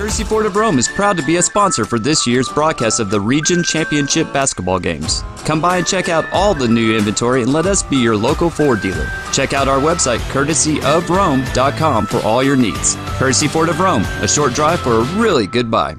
Courtesy Ford of Rome is proud to be a sponsor for this year's broadcast of the Region Championship basketball games. Come by and check out all the new inventory and let us be your local Ford dealer. Check out our website, courtesyofrome.com, for all your needs. Courtesy Ford of Rome, a short drive for a really good buy.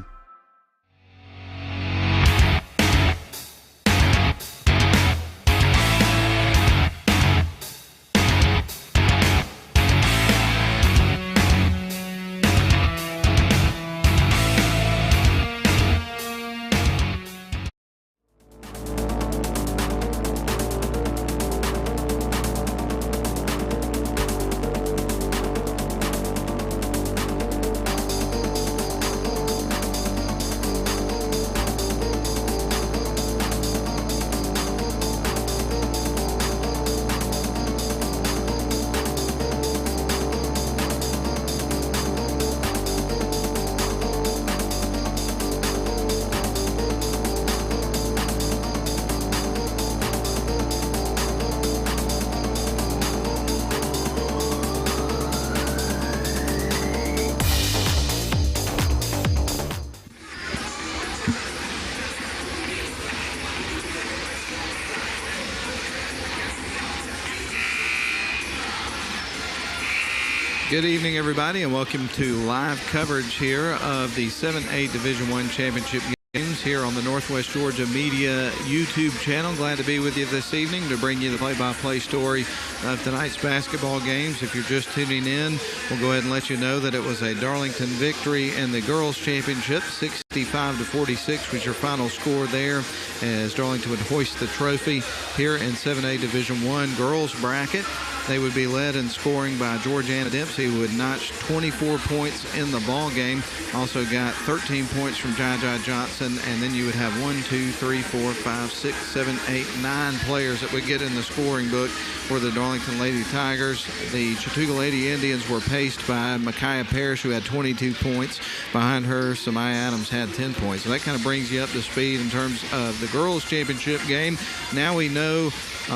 Good evening, everybody, and welcome to live coverage here of the 7A Division I Championship games here on the Northwest Georgia Media YouTube channel. Glad to be with you this evening to bring you the play-by-play story of tonight's basketball games. If you're just tuning in, we'll go ahead and let you know that it was a Darlington victory in the girls' championship. 65-46 was your final score there, as Darlington would hoist the trophy here in 7A Division I girls bracket. They would be led in scoring by Georgiana Dempsey, who would notch 24 points in the ball game. Also got 13 points from Jai Johnson, and then you would have 1, 2, 3, 4, 5, 6, 7, 8, 9 players that would get in the scoring book for the Darlington Lady Tigers. The Chattooga Lady Indians were paced by Micaiah Parrish, who had 22 points. Behind her, Samaya Adams had 10 points. So that kind of brings you up to speed in terms of the girls' championship game. Now we know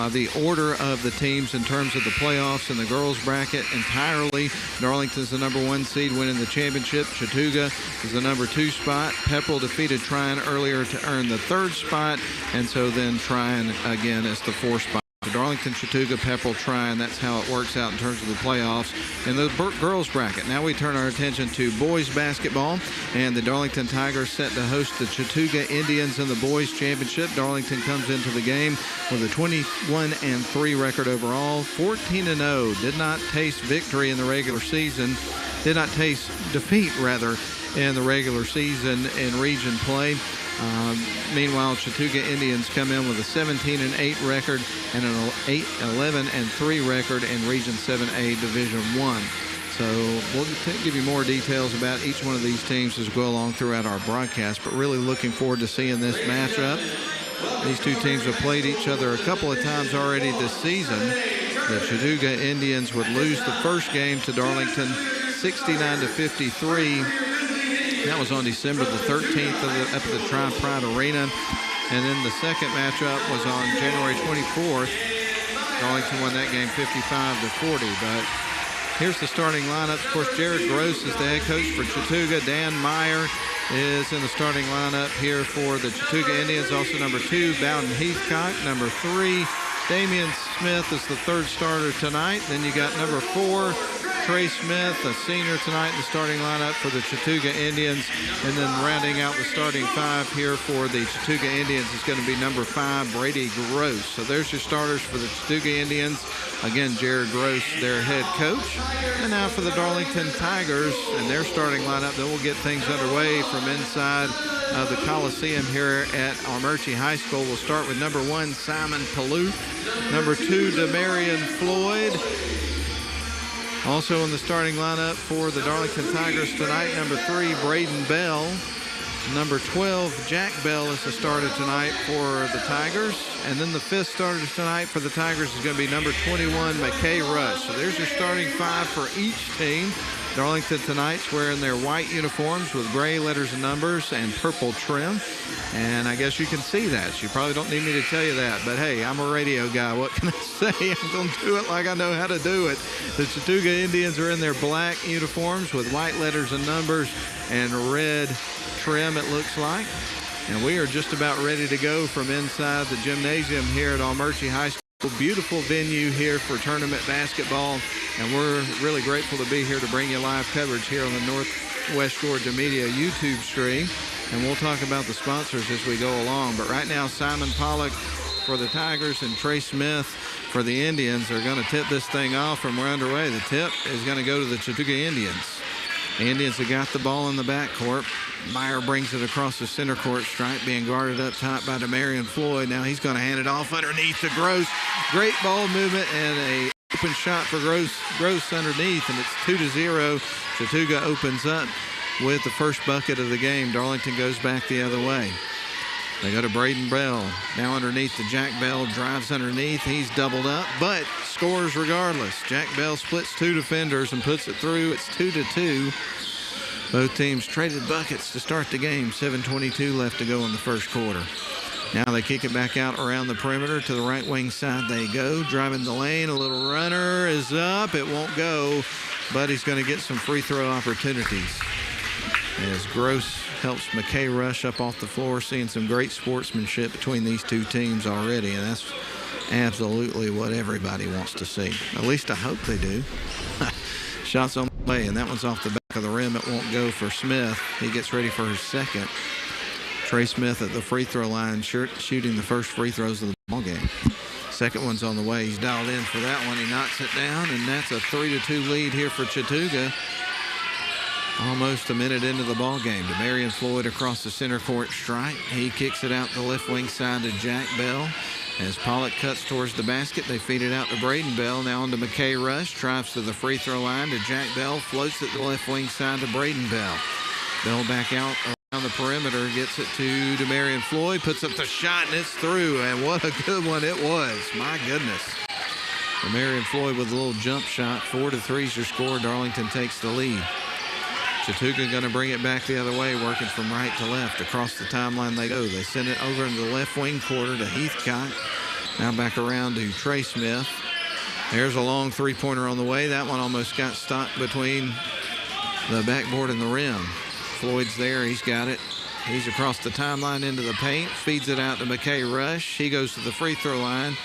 the order of the teams in terms of the playoffs in the girls bracket entirely. Darlington's the number 1 seed winning the championship. Chattooga is the number 2 spot. Pepperell defeated Tryon earlier to earn the 3rd spot, and so then Tryon again is the 4th spot. Darlington, Chattooga, Pepperell, Tryon. That's how it works out in terms of the playoffs in the girls bracket. Now we turn our attention to boys basketball, and the Darlington Tigers set to host the Chattooga Indians in the boys championship. Darlington comes into the game with a 21-3 record overall, 14-0. Did not taste victory in the regular season. Did not taste defeat, rather, in the regular season in region play. Meanwhile, Chattooga Indians come in with a 17-8 record and an 11-3 record in Region 7A Division I. So we'll give you more details about each one of these teams as we go along throughout our broadcast, but really looking forward to seeing this matchup. These two teams have played each other a couple of times already this season. The Chattooga Indians would lose the first game to Darlington 69-53. That was on December the 13th up at the Tri-Pride Arena. And then the second matchup was on January 24th. Darlington won that game 55-40. But here's the starting lineup. Of course, Jared Gross is the head coach for Chattooga. Dan Meyer is in the starting lineup here for the Chattooga Indians. Also number 2, Bowden Heathcock. Number 3, Damian Smith is the 3rd starter tonight. Then you got number 4, Trey Smith, a senior tonight in the starting lineup for the Chattooga Indians. And then rounding out the starting 5 here for the Chattooga Indians is going to be number 5, Brady Gross. So there's your starters for the Chattooga Indians. Again, Jared Gross, their head coach. And now for the Darlington Tigers and their starting lineup. Then we'll get things underway from inside of the Coliseum here at Armuchee High School. We'll start with number 1, Simon Palouf. Number 2, Demarion Floyd. Also in the starting lineup for the Darlington Tigers tonight, number 3, Braden Bell. Number 12, Jack Bell is the starter tonight for the Tigers. And then the 5th starter tonight for the Tigers is going to be number 21, McKay Rush. So there's your starting 5 for each team. Darlington tonight's wearing their white uniforms with gray letters and numbers and purple trim. And I guess you can see that. You probably don't need me to tell you that. But, hey, I'm a radio guy. What can I say? I'm going to do it like I know how to do it. The Chattooga Indians are in their black uniforms with white letters and numbers and red trim, it looks like. And we are just about ready to go from inside the gymnasium here at Armuchee High School. Beautiful venue here for tournament basketball. And we're really grateful to be here to bring you live coverage here on the Northwest Georgia Media YouTube stream. And we'll talk about the sponsors as we go along. But right now, Simon Pollock for the Tigers and Trey Smith for the Indians are going to tip this thing off, and we're underway. The tip is going to go to the Chattooga Indians. The Indians have got the ball in the backcourt. Meyer brings it across the center court stripe, being guarded up top by Demarion Floyd. Now he's going to hand it off underneath to Gross. Great ball movement and a open shot for Gross underneath, and it's 2-0. Chattooga opens up with the first bucket of the game. Darlington goes back the other way. They go to Braden Bell. Now underneath to Jack Bell. Drives underneath. He's doubled up, but scores regardless. Jack Bell splits two defenders and puts it through. It's 2-2. Both teams traded buckets to start the game. 7:22 left to go in the first quarter. Now they kick it back out around the perimeter to the right wing side. They go. Driving the lane. A little runner is up. It won't go, but he's going to get some free throw opportunities. As Gross helps McKay Rush up off the floor, seeing some great sportsmanship between these two teams already, and that's absolutely what everybody wants to see. At least I hope they do. Shots on the way, and that one's off the back of the rim. It won't go for Smith. He gets ready for his second. Trey Smith at the free throw line, shooting the first free throws of the ball game. Second one's on the way. He's dialed in for that one. He knocks it down, and that's a 3-2 lead here for Chattooga. Almost a minute into the ball game. Demarion Floyd across the center court stripe. He kicks it out the left wing side to Jack Bell. As Pollock cuts towards the basket, they feed it out to Braden Bell. Now on to McKay Rush. Drives to the free throw line to Jack Bell. Floats it to the left wing side to Braden Bell. Bell back out around the perimeter. Gets it to Demarion Floyd. Puts up the shot, and it's through. And what a good one it was. My goodness. Demarion Floyd with a little jump shot. 4-3 is your score. Darlington takes the lead. Chattooga going to bring it back the other way, working from right to left. Across the timeline they go. They send it over into the left wing quarter to Heathcock. Now back around to Trey Smith. There's a long three-pointer on the way. That one almost got stopped between the backboard and the rim. Floyd's there. He's got it. He's across the timeline into the paint. Feeds it out to McKay Rush. He goes to the free throw line.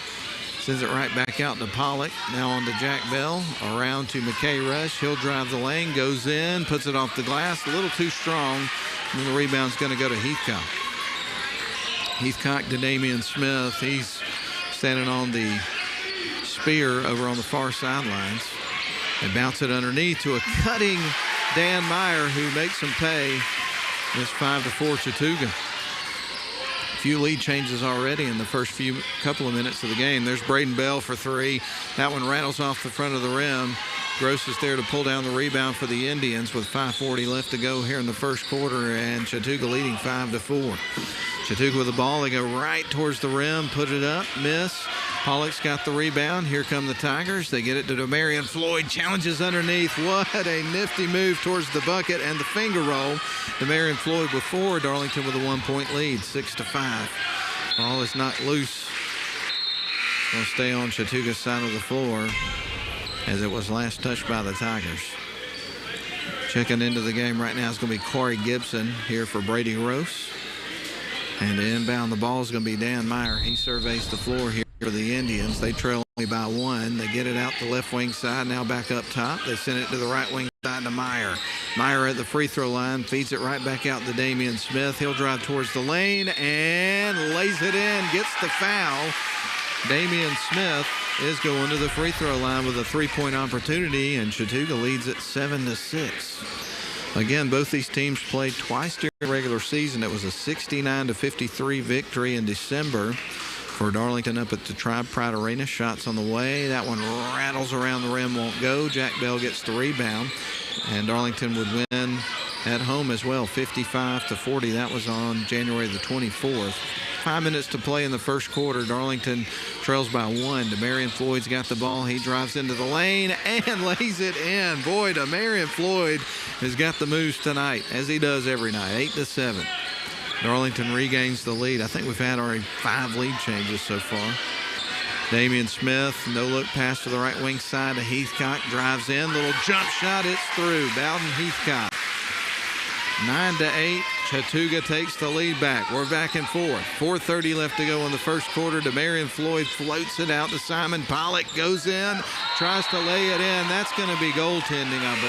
Sends it right back out to Pollock. Now on to Jack Bell. Around to McKay Rush. He'll drive the lane. Goes in. Puts it off the glass. A little too strong. And the rebound's going to go to Heathcock. Heathcock to Damian Smith. He's standing on the spear over on the far sidelines. They bounce it underneath to a cutting Dan Meyer, who makes him pay. It's 5-4 Chattooga. Few lead changes already in the first couple of minutes of the game. There's Braden Bell for three. That one rattles off the front of the rim. Gross is there to pull down the rebound for the Indians with 5:40 left to go here in the first quarter, and Chattooga leading 5-4. Chattooga with the ball. They go right towards the rim, put it up, miss. Pollock's got the rebound. Here come the Tigers. They get it to Demarion Floyd. Challenges underneath. What a nifty move towards the bucket and the finger roll. Demarion Floyd with four. Darlington with a 1-point lead, 6-5. Ball is not loose. Going to stay on Chattooga's side of the floor as it was last touched by the Tigers. Checking into the game right now is going to be Corey Gibson here for Brady Gross. And to inbound the ball is going to be Dan Meyer. He surveys the floor here for the Indians. They trail only by one. They get it out the left wing side, now back up top. They send it to the right wing side to Meyer. Meyer at the free throw line, feeds it right back out to Damian Smith. He'll drive towards the lane and lays it in, gets the foul. Damian Smith is going to the free throw line with a three-point opportunity, and Chattooga leads at 7-6. Again, both these teams played twice during the regular season. It was a 69-53 victory in December for Darlington up at the Tribe Pride Arena. Shots on the way. That one rattles around the rim, won't go. Jack Bell gets the rebound, and Darlington would win at home as well, 55-40. That was on January the 24th. 5 minutes to play in the first quarter. Darlington trails by 1. Demarion Floyd's got the ball. He drives into the lane and lays it in. Boy, Demarion Floyd has got the moves tonight, as he does every night, 8-7. Darlington regains the lead. I think we've had already 5 lead changes so far. Damian Smith, no-look pass to the right wing side to Heathcock. Drives in, little jump shot, it's through. Bowden Heathcock. 9-8. Chattooga takes the lead back. We're back and forth. 4:30 left to go in the first quarter. Demarion Floyd floats it out to Simon Pollock. Goes in, tries to lay it in. That's going to be goaltending, I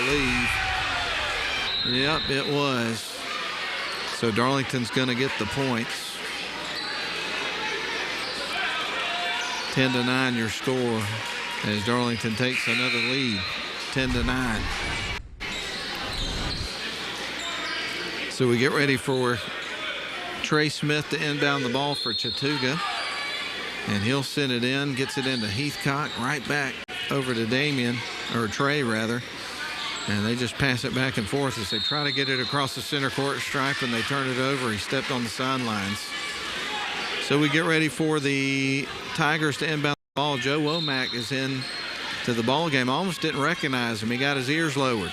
believe. Yep, it was. So Darlington's going to get the points. 10-9 your score as Darlington takes another lead. 10-9. So we get ready for Trey Smith to inbound the ball for Chattooga. And he'll send it in, gets it into Heathcock, right back over to Damian, or Trey rather. And they just pass it back and forth as they try to get it across the center court stripe, and they turn it over. He stepped on the sidelines. So we get ready for the Tigers to inbound the ball. Joe Womack is in to the ball game. Almost didn't recognize him. He got his ears lowered.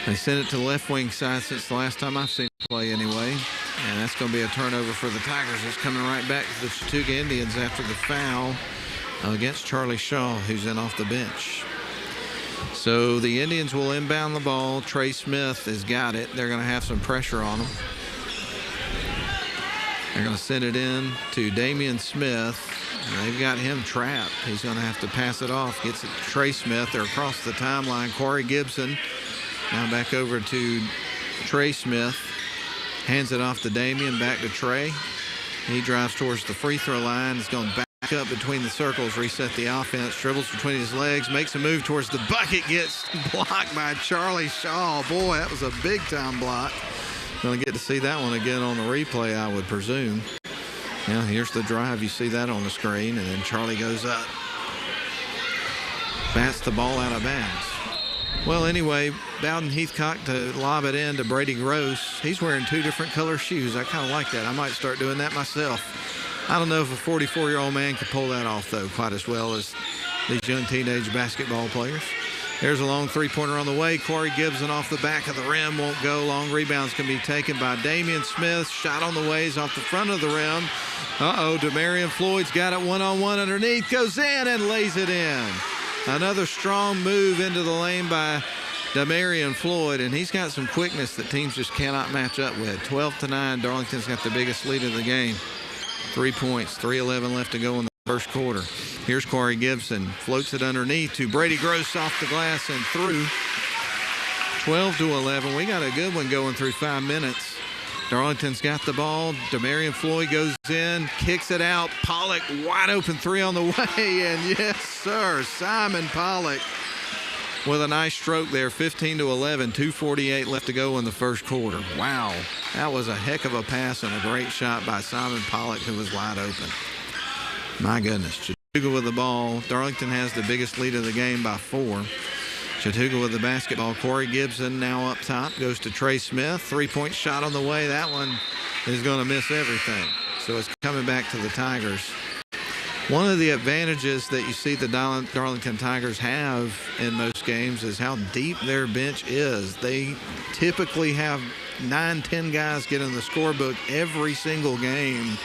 They sent it to the left wing side since the last time I've seen it play anyway. And that's going to be a turnover for the Tigers. It's coming right back to the Chattooga Indians after the foul against Charlie Shaw, who's in off the bench. So the Indians will inbound the ball. Trey Smith has got it. They're going to have some pressure on him. They're going to send it in to Damian Smith. And they've got him trapped. He's going to have to pass it off. Gets it to Trey Smith. They're across the timeline. Corey Gibson now back over to Trey Smith. Hands it off to Damian. Back to Trey. He drives towards the free throw line. He's going back up between the circles, reset the offense, dribbles between his legs, makes a move towards the bucket, gets blocked by Charlie Shaw. Boy, that was a big-time block. Going to get to see that one again on the replay, I would presume. Now, here's the drive. You see that on the screen, and then Charlie goes up. Bats the ball out of bounds. Well, anyway, Bowden Heathcock to lob it in to Brady Gross. He's wearing 2 different color shoes. I kind of like that. I might start doing that myself. I don't know if a 44-year-old man could pull that off, though, quite as well as these young teenage basketball players. There's a long three-pointer on the way. Corey Gibson off the back of the rim, won't go. Long rebounds can be taken by Damian Smith. Shot on the way is off the front of the rim. Demarion Floyd's got it one-on-one underneath. Goes in and lays it in. Another strong move into the lane by Demarion Floyd, and he's got some quickness that teams just cannot match up with. 12-9, Darlington's got the biggest lead of the game. 3 points, 3:11 left to go in the first quarter. Here's Corey Gibson, floats it underneath to Brady Gross off the glass and through. 12-11. We got a good one going through 5 minutes. Darlington's got the ball. Demarion Floyd goes in, kicks it out. Pollock, wide open 3 on the way, and yes, sir, Simon Pollock with a nice stroke there. 15-11, 2:48 left to go in the first quarter. Wow, that was a heck of a pass and a great shot by Simon Pollock, who was wide open. My goodness, Chattooga with the ball. Darlington has the biggest lead of the game by 4. Chattooga with the basketball. Corey Gibson now up top, goes to Trey Smith. 3-point shot on the way. That one is going to miss everything. So it's coming back to the Tigers. One of the advantages that you see the Darlington Tigers have in most games is how deep their bench is. They typically have 9-10 guys get in the scorebook every single game.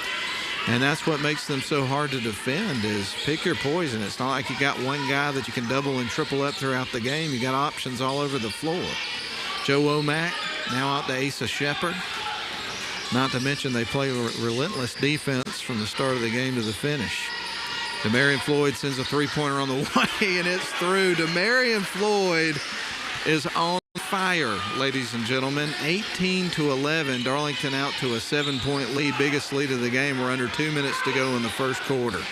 And that's what makes them so hard to defend, is pick your poison. It's not like you got one guy that you can double and triple up throughout the game. You got options all over the floor. Joe Womack now out to Asa Shepard. Not to mention they play relentless defense from the start of the game to the finish. Demarion Floyd sends a 3-pointer on the way, and it's through. Demarion Floyd is on fire, ladies and gentlemen. 18-11. Darlington out to a 7-point lead, biggest lead of the game. We're under 2 minutes to go in the first quarter.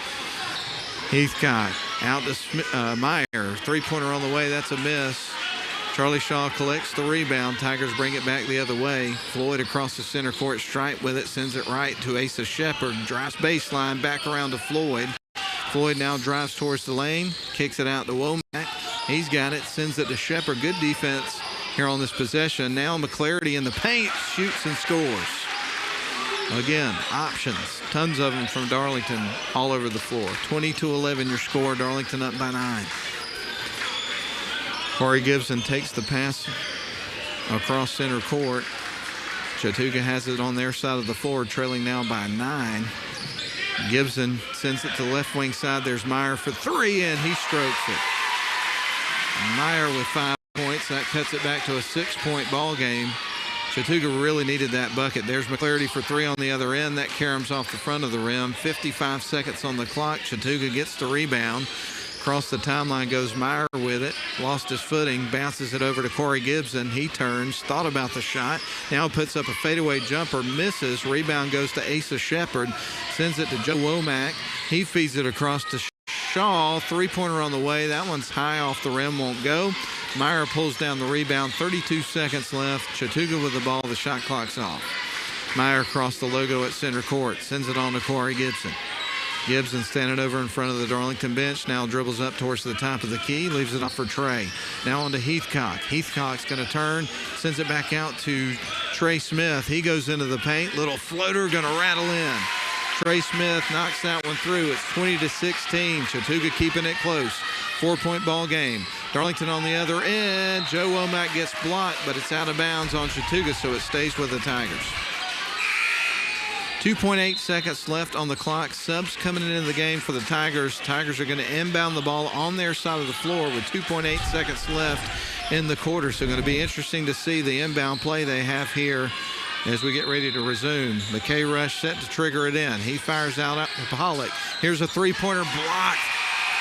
Heathcock out to Meyer. 3-pointer on the way. That's a miss. Charlie Shaw collects the rebound. Tigers bring it back the other way. Floyd across the center court stripe with it. Sends it right to Asa Shepard. Drives baseline back around to Floyd. Floyd now drives towards the lane. Kicks it out to Womack. He's got it. Sends it to Shepard. Good defense here on this possession. Now McClarity in the paint, shoots and scores. Again, options, tons of them from Darlington all over the floor. 20-11 your score, Darlington up by 9. Corey Gibson takes the pass across center court. Chattooga has it on their side of the floor, trailing now by 9. Gibson sends it to the left wing side. There's Meyer for 3, and he strokes it. Meyer with 5 points. That cuts it back to a 6-point ball game. Chattooga really needed that bucket. There's McClarity for 3 on the other end. That caroms off the front of the rim. 55 seconds on the clock. Chattooga gets the rebound. Across the timeline goes Meyer with it. Lost his footing. Bounces it over to Corey Gibson. He turns. Thought about the shot. Now puts up a fadeaway jumper. Misses. Rebound goes to Asa Shepard. Sends it to Joe Womack. He feeds it across to Shaw. 3-pointer on the way. That one's high off the rim. Won't go. Meyer pulls down the rebound. 32 seconds left. Chattooga with the ball. The shot clock's off. Meyer across the logo at center court. Sends it on to Corey Gibson. Gibson standing over in front of the Darlington bench. Now dribbles up towards the top of the key. Leaves it off for Trey. Now on to Heathcock. Heathcock's going to turn. Sends it back out to Trey Smith. He goes into the paint. Little floater going to rattle in. Trey Smith knocks that one through. It's 20-16. Chattooga keeping it close. 4-point ball game. Darlington on the other end. Joe Womack gets blocked, but it's out of bounds on Chattooga, so it stays with the Tigers. 2.8 seconds left on the clock. Subs coming into the game for the Tigers. Tigers are going to inbound the ball on their side of the floor with 2.8 seconds left in the quarter. So going to be interesting to see the inbound play they have here as we get ready to resume. McKay Rush set to trigger it in. He fires out to Pollock. Here's a 3-pointer block.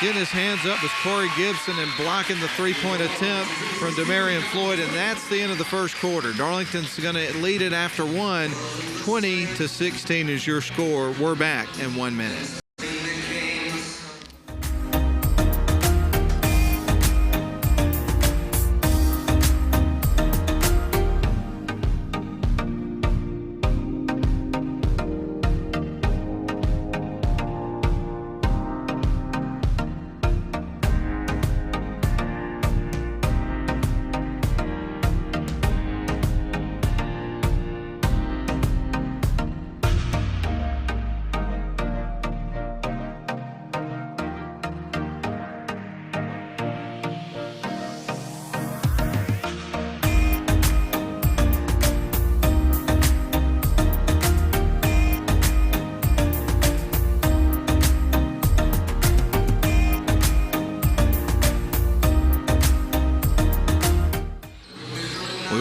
Getting his hands up was Corey Gibson and blocking the 3-point attempt from Demarion Floyd, and that's the end of the first quarter. Darlington's going to lead it after 1. 20-16 is your score. We're back in 1 minute.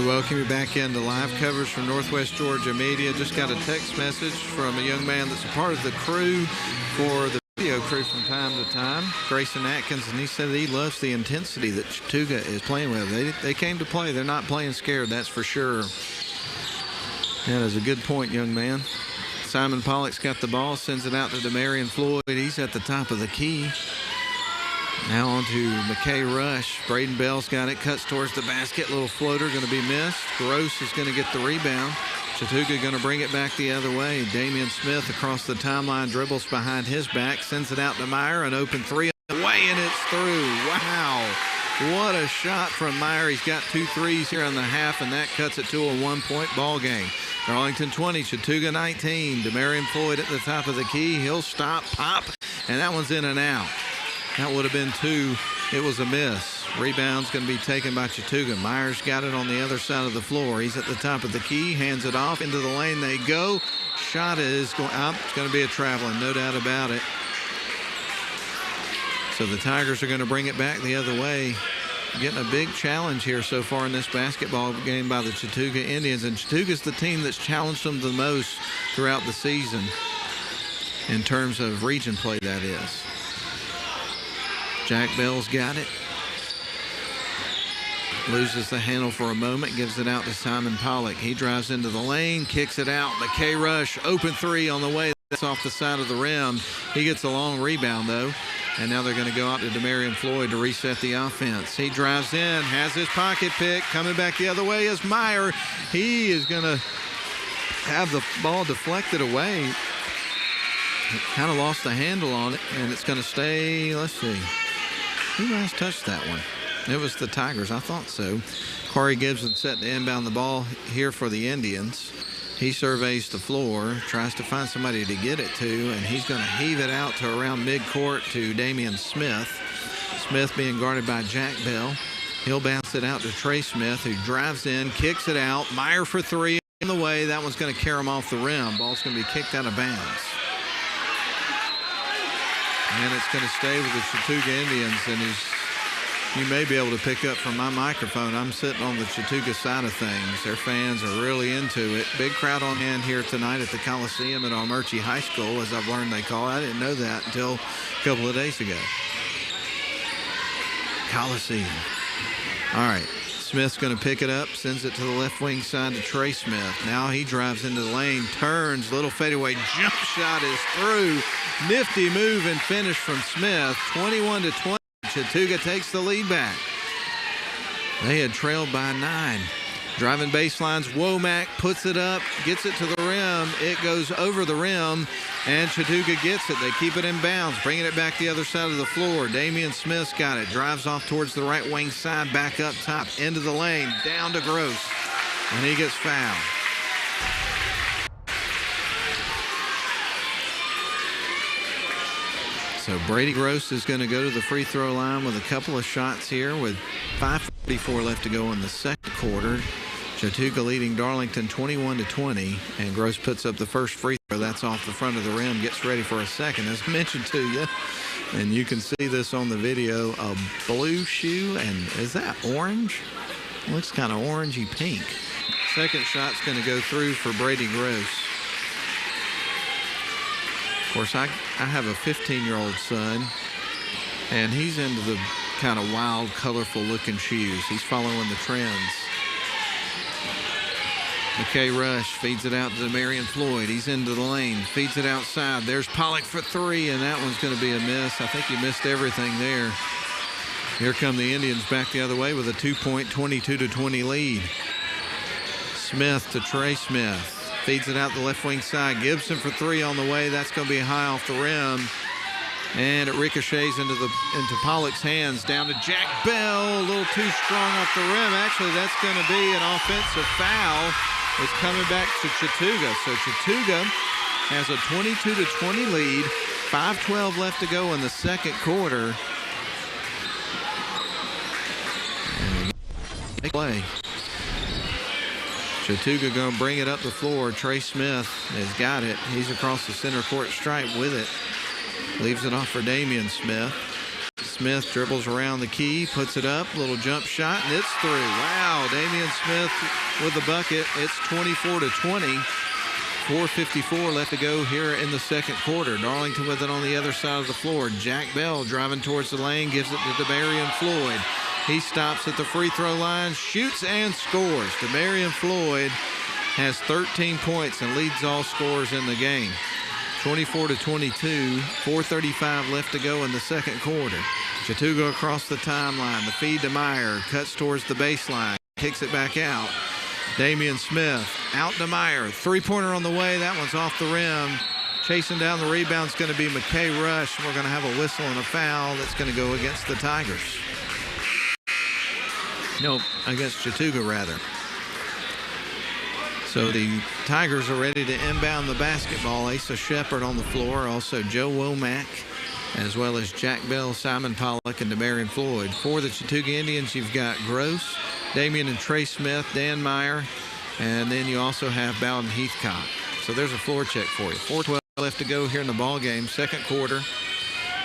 Welcome you back into live coverage from Northwest Georgia Media. Just got a text message from a young man that's a part of the crew for the video crew from time to time, Grayson Atkins, and he said he loves the intensity that Chattooga is playing with. They came to play. They're not playing scared, that's for sure. That is a good point, young man. Simon Pollock's got the ball, sends it out to Demarion Floyd. He's at the top of the key. Now on to McKay Rush. Braden Bell's got it, cuts towards the basket. Little floater going to be missed. Gross is going to get the rebound. Chattooga going to bring it back the other way. Damian Smith across the timeline, dribbles behind his back, sends it out to Meyer. An open 3 away, and it's through. Wow. What a shot from Meyer. He's got 2 threes here in the half, and that cuts it to a 1-point ball game. Darlington 20, Chattooga 19. Demarion Floyd at the top of the key. He'll stop, pop, and that one's in and out. That would have been 2. It was a miss. Rebound's going to be taken by Chattooga. Myers got it on the other side of the floor. He's at the top of the key, hands it off. Into the lane they go. Shot is going out. It's going to be a traveling, no doubt about it. So the Tigers are going to bring it back the other way. Getting a big challenge here so far in this basketball game by the Chattooga Indians. And Chattooga's the team that's challenged them the most throughout the season in terms of region play, that is. Jack Bell's got it. Loses the handle for a moment, gives it out to Simon Pollock. He drives into the lane, kicks it out. McKay Rush, open 3 on the way. That's off the side of the rim. He gets a long rebound, though. And now they're going to go out to Demarion Floyd to reset the offense. He drives in, has his pocket pick. Coming back the other way is Meyer. He is going to have the ball deflected away. Kind of lost the handle on it, and it's going to stay, let's see. Who last touched that one? It was the Tigers, I thought so. Corey Gibson set to inbound the ball here for the Indians. He surveys the floor, tries to find somebody to get it to, and he's going to heave it out to around midcourt to Damian Smith. Smith being guarded by Jack Bell. He'll bounce it out to Trey Smith, who drives in, kicks it out. Meyer for three on the way. That one's going to carry him off the rim. Ball's going to be kicked out of bounds. And it's going to stay with the Chattooga Indians, and you may be able to pick up from my microphone. I'm sitting on the Chattooga side of things. Their fans are really into it. Big crowd on hand here tonight at the Coliseum at Armuchee High School, as I've learned they call it. I didn't know that until a couple of days ago. Coliseum. All right. Smith's going to pick it up, sends it to the left wing side to Trey Smith. Now he drives into the lane, turns, little fadeaway jump shot is through. Nifty move and finish from Smith, 21-20. Chattooga takes the lead back. They had trailed by 9. Driving baselines, Womack puts it up, gets it to the rim. It goes over the rim, and Chattooga gets it. They keep it in bounds, bringing it back the other side of the floor. Damian Smith's got it, drives off towards the right wing side, back up top, into the lane, down to Gross, and he gets fouled. So Brady Gross is going to go to the free throw line with a couple of shots here with 5:44 left to go in the second quarter. Chattooga leading Darlington 21-20, and Gross puts up the first free throw. That's off the front of the rim, gets ready for a second. As mentioned to you, and you can see this on the video, a blue shoe, and is that orange? Looks kind of orangey pink. Second shot's going to go through for Brady Gross. Of course, I have a 15-year-old son, and he's into the kind of wild, colorful-looking shoes. He's following the trends. McKay Rush feeds it out to Marion Floyd. He's into the lane, feeds it outside. There's Pollock for three, and that one's going to be a miss. I think he missed everything there. Here come the Indians back the other way with a 2-point, 22-20 lead. Smith to Trey Smith. Feeds it out the left wing side. Gibson for three on the way. That's going to be high off the rim. And it ricochets into Pollock's hands. Down to Jack Bell. A little too strong off the rim. Actually, that's going to be an offensive foul. It's coming back to Chattooga. So Chattooga has a 22-20 lead. 5:12 left to go in the second quarter. And they play. Chattooga going to bring it up the floor. Trey Smith has got it. He's across the center court stripe with it. Leaves it off for Damian Smith. Smith dribbles around the key, puts it up, little jump shot, and it's through. Wow, Damian Smith with the bucket. It's 24-20. 4:54 left to go here in the second quarter. Darlington with it on the other side of the floor. Jack Bell driving towards the lane, gives it to Demarion Floyd. He stops at the free throw line, shoots and scores. Demarion Floyd has 13 points and leads all scorers in the game. 24-22, 4:35 left to go in the second quarter. Chattooga across the timeline. The feed to Meyer, cuts towards the baseline, kicks it back out. Damian Smith out to Meyer. Three-pointer on the way. That one's off the rim. Chasing down the rebound is going to be McKay Rush. We're going to have a whistle and a foul that's going to go against the Tigers. No, against Chattooga, rather. So the Tigers are ready to inbound the basketball. Asa Shepard on the floor, also Joe Womack, as well as Jack Bell, Simon Pollock, and Demarion Floyd. For the Chattooga Indians, you've got Gross, Damian and Trey Smith, Dan Meyer, and then you also have Bowden Heathcock. So there's a floor check for you. 4:12 left to go here in the ball game, second quarter.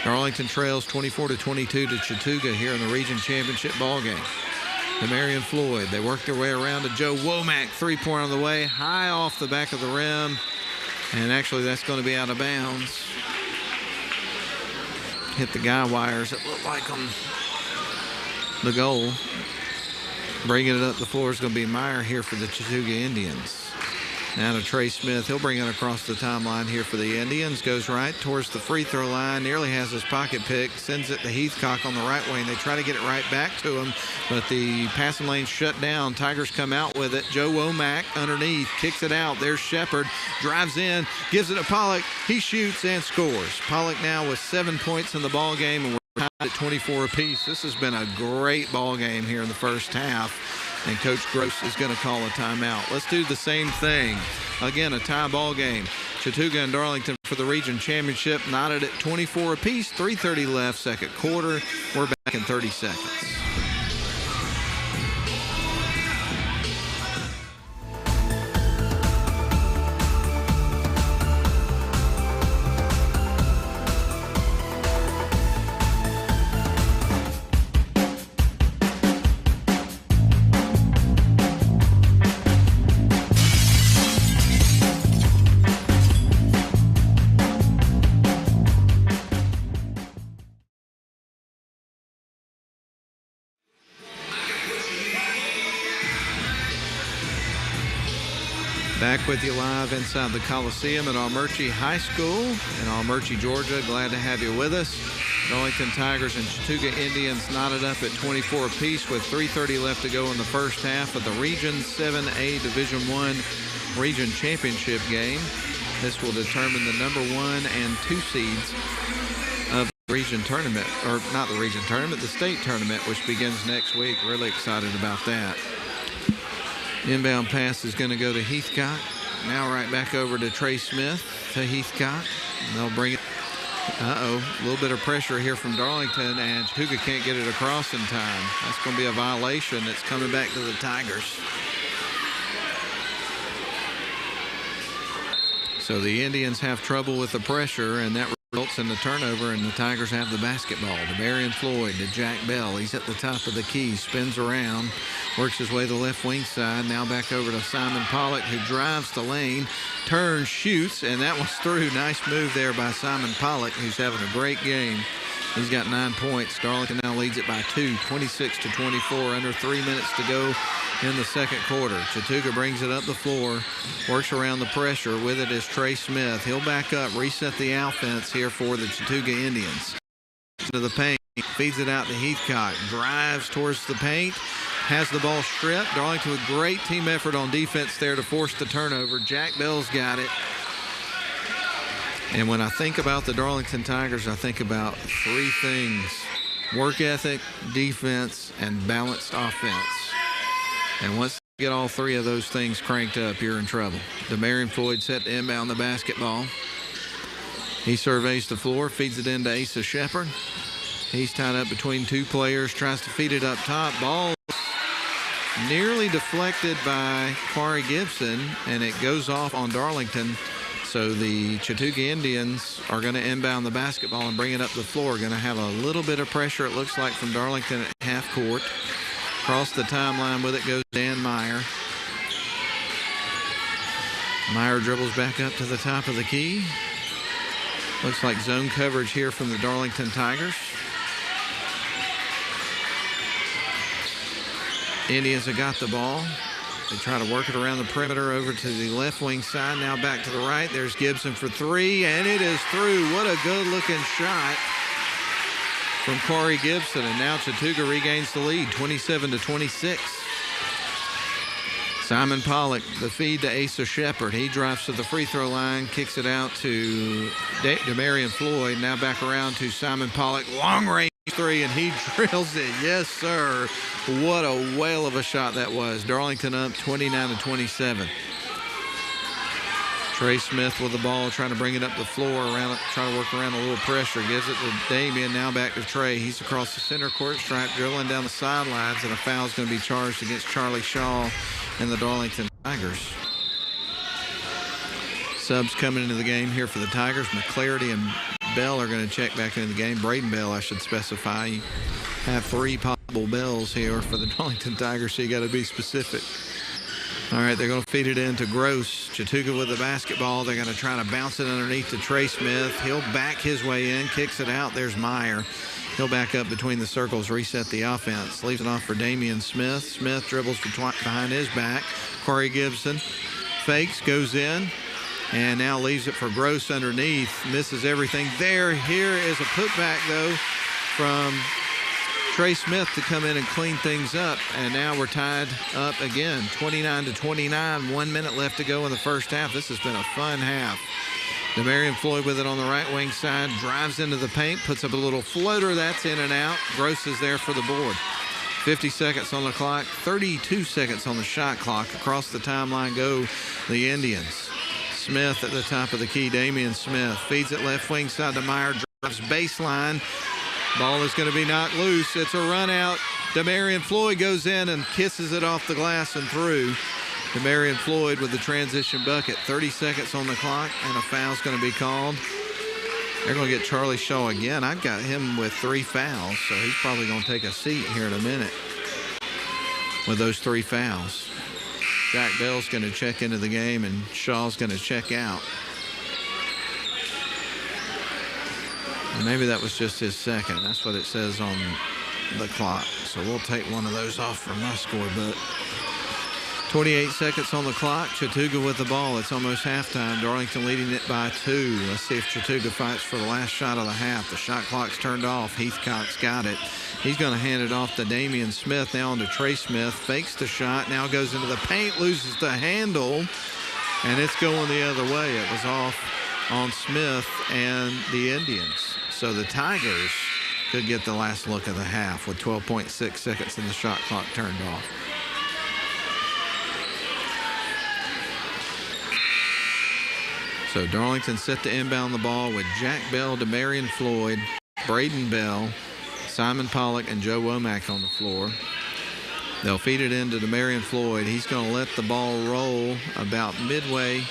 Darlington trails 24-22 to Chattooga here in the region championship ball game. Demarion Floyd, they work their way around to Joe Womack. Three-pointer on the way, high off the back of the rim. And actually, that's going to be out of bounds. Hit the guy wires. It looked like on the goal. Bringing it up the floor is going to be Meyer here for the Chattooga Indians. Now to Trey Smith. He'll bring it across the timeline here for the Indians. Goes right towards the free throw line. Nearly has his pocket picked. Sends it to Heathcock on the right wing. They try to get it right back to him, but the passing lane shut down. Tigers come out with it. Joe Womack underneath. Kicks it out. There's Shepard. Drives in. Gives it to Pollock. He shoots and scores. Pollock now with 7 points in the ball game, and we're tied at 24 apiece. This has been a great ball game here in the first half. and Coach Gross is going to call a timeout. Let's do the same thing. Again, a tie ball game. Chattooga and Darlington for the region championship, knotted at 24 apiece, 3:30 left, second quarter. We're back in 30 seconds. Back with you live inside the Coliseum at Armuchee High School in Armuchee, Georgia. Glad to have you with us. Darlington Tigers and Chattooga Indians knotted up at 24 apiece with 3:30 left to go in the first half of the Region 7A Division I Region Championship game. This will determine the number 1 and 2 seeds of the region tournament, or not the region tournament, the state tournament, which begins next week. Really excited about that. Inbound pass is going to go to Heathcott. Now right back over to Trey Smith to Heathcott. And they'll bring it. A little bit of pressure here from Darlington, and Chattooga can't get it across in time. That's going to be a violation. It's coming back to the Tigers. So the Indians have trouble with the pressure, and that results in the turnover, and the Tigers have the basketball. To Marion Floyd, to Jack Bell. He's at the top of the key, spins around, works his way to the left wing side. Now back over to Simon Pollock, who drives the lane, turns, shoots, and that one's through. Nice move there by Simon Pollock, who's having a great game. He's got 9 points. Darlington now leads it by 2, 26-24, under 3 minutes to go in the second quarter. Chattooga brings it up the floor, works around the pressure. With it is Trey Smith. He'll back up, reset the offense here for the Chattooga Indians. To the paint, feeds it out to Heathcott, drives towards the paint, has the ball stripped. Darlington with great team effort on defense there to force the turnover. Jack Bell's got it. And when I think about the Darlington Tigers, I think about 3 things: work ethic, defense, and balanced offense. And once you get all 3 of those things cranked up, you're in trouble. Demarion Floyd set to inbound the basketball. He surveys the floor, feeds it into Asa Shepard. He's tied up between 2 players, tries to feed it up top. Ball nearly deflected by Quarry Gibson, and it goes off on Darlington. So the Chattooga Indians are going to inbound the basketball and bring it up the floor. Going to have a little bit of pressure, it looks like, from Darlington at half court. Across the timeline with it goes Dan Meyer. Meyer dribbles back up to the top of the key. Looks like zone coverage here from the Darlington Tigers. Indians have got the ball. They try to work it around the perimeter over to the left wing side. Now back to the right. There's Gibson for 3, and it is through. What a good-looking shot from Corey Gibson. And now Chattooga regains the lead, 27-26. Simon Pollock, the feed to Asa Shepard. He drives to the free throw line, kicks it out to Demarion Floyd. Now back around to Simon Pollock. Long range 3, and he drills it. Yes, sir. What a whale of a shot that was. Darlington up 29-27. Trey Smith with the ball, trying to bring it up the floor, trying to work around a little pressure. Gives it to Damian, now back to Trey. He's across the center court stripe, dribbling down the sidelines, and a foul's going to be charged against Charlie Shaw and the Darlington Tigers. Subs coming into the game here for the Tigers. McClarity and Bell are going to check back into the game. Braden Bell, I should specify. You have 3 possible Bells here for the Darlington Tigers, so you got to be specific. All right, they're going to feed it into Gross. Chattooga with the basketball. They're going to try to bounce it underneath to Trey Smith. He'll back his way in, kicks it out. There's Meyer. He'll back up between the circles, reset the offense. Leaves it off for Damian Smith. Smith dribbles behind his back. Corey Gibson fakes, goes in, and now leaves it for Gross underneath. Misses everything there. Here is a putback, though, from Trey Smith to come in and clean things up. And now we're tied up again, 29-29. 1 minute left to go in the first half. This has been a fun half. Demarion Floyd with it on the right wing side, drives into the paint, puts up a little floater. That's in and out. Gross is there for the board. 50 seconds on the clock, 32 seconds on the shot clock. Across the timeline go the Indians. Smith at the top of the key, Damian Smith. Feeds it left wing side to Meyer, drives baseline. Ball is going to be knocked loose. It's a run out. Demarion Floyd goes in and kisses it off the glass and through. Demarion Floyd with the transition bucket. 30 seconds on the clock, and a foul's going to be called. They're going to get Charlie Shaw again. I've got him with 3 fouls, so he's probably going to take a seat here in a minute with those 3 fouls. Jack Bell's going to check into the game, and Shaw's going to check out. And maybe that was just his second. That's what it says on the clock. So we'll take one of those off from my scorebook. 28 seconds on the clock. Chattooga with the ball. It's almost halftime. Darlington leading it by 2. Let's see if Chattooga fights for the last shot of the half. The shot clock's turned off. Heathcock's got it. He's going to hand it off to Damian Smith. Now on to Trey Smith. Fakes the shot. Now goes into the paint. Loses the handle. And it's going the other way. It was off on Smith and the Indians. So the Tigers could get the last look of the half with 12.6 seconds and the shot clock turned off. So Darlington set to inbound the ball with Jack Bell, Demarion Floyd, Braden Bell, Simon Pollock, and Joe Womack on the floor. They'll feed it into Demarion Floyd. He's going to let the ball roll about midway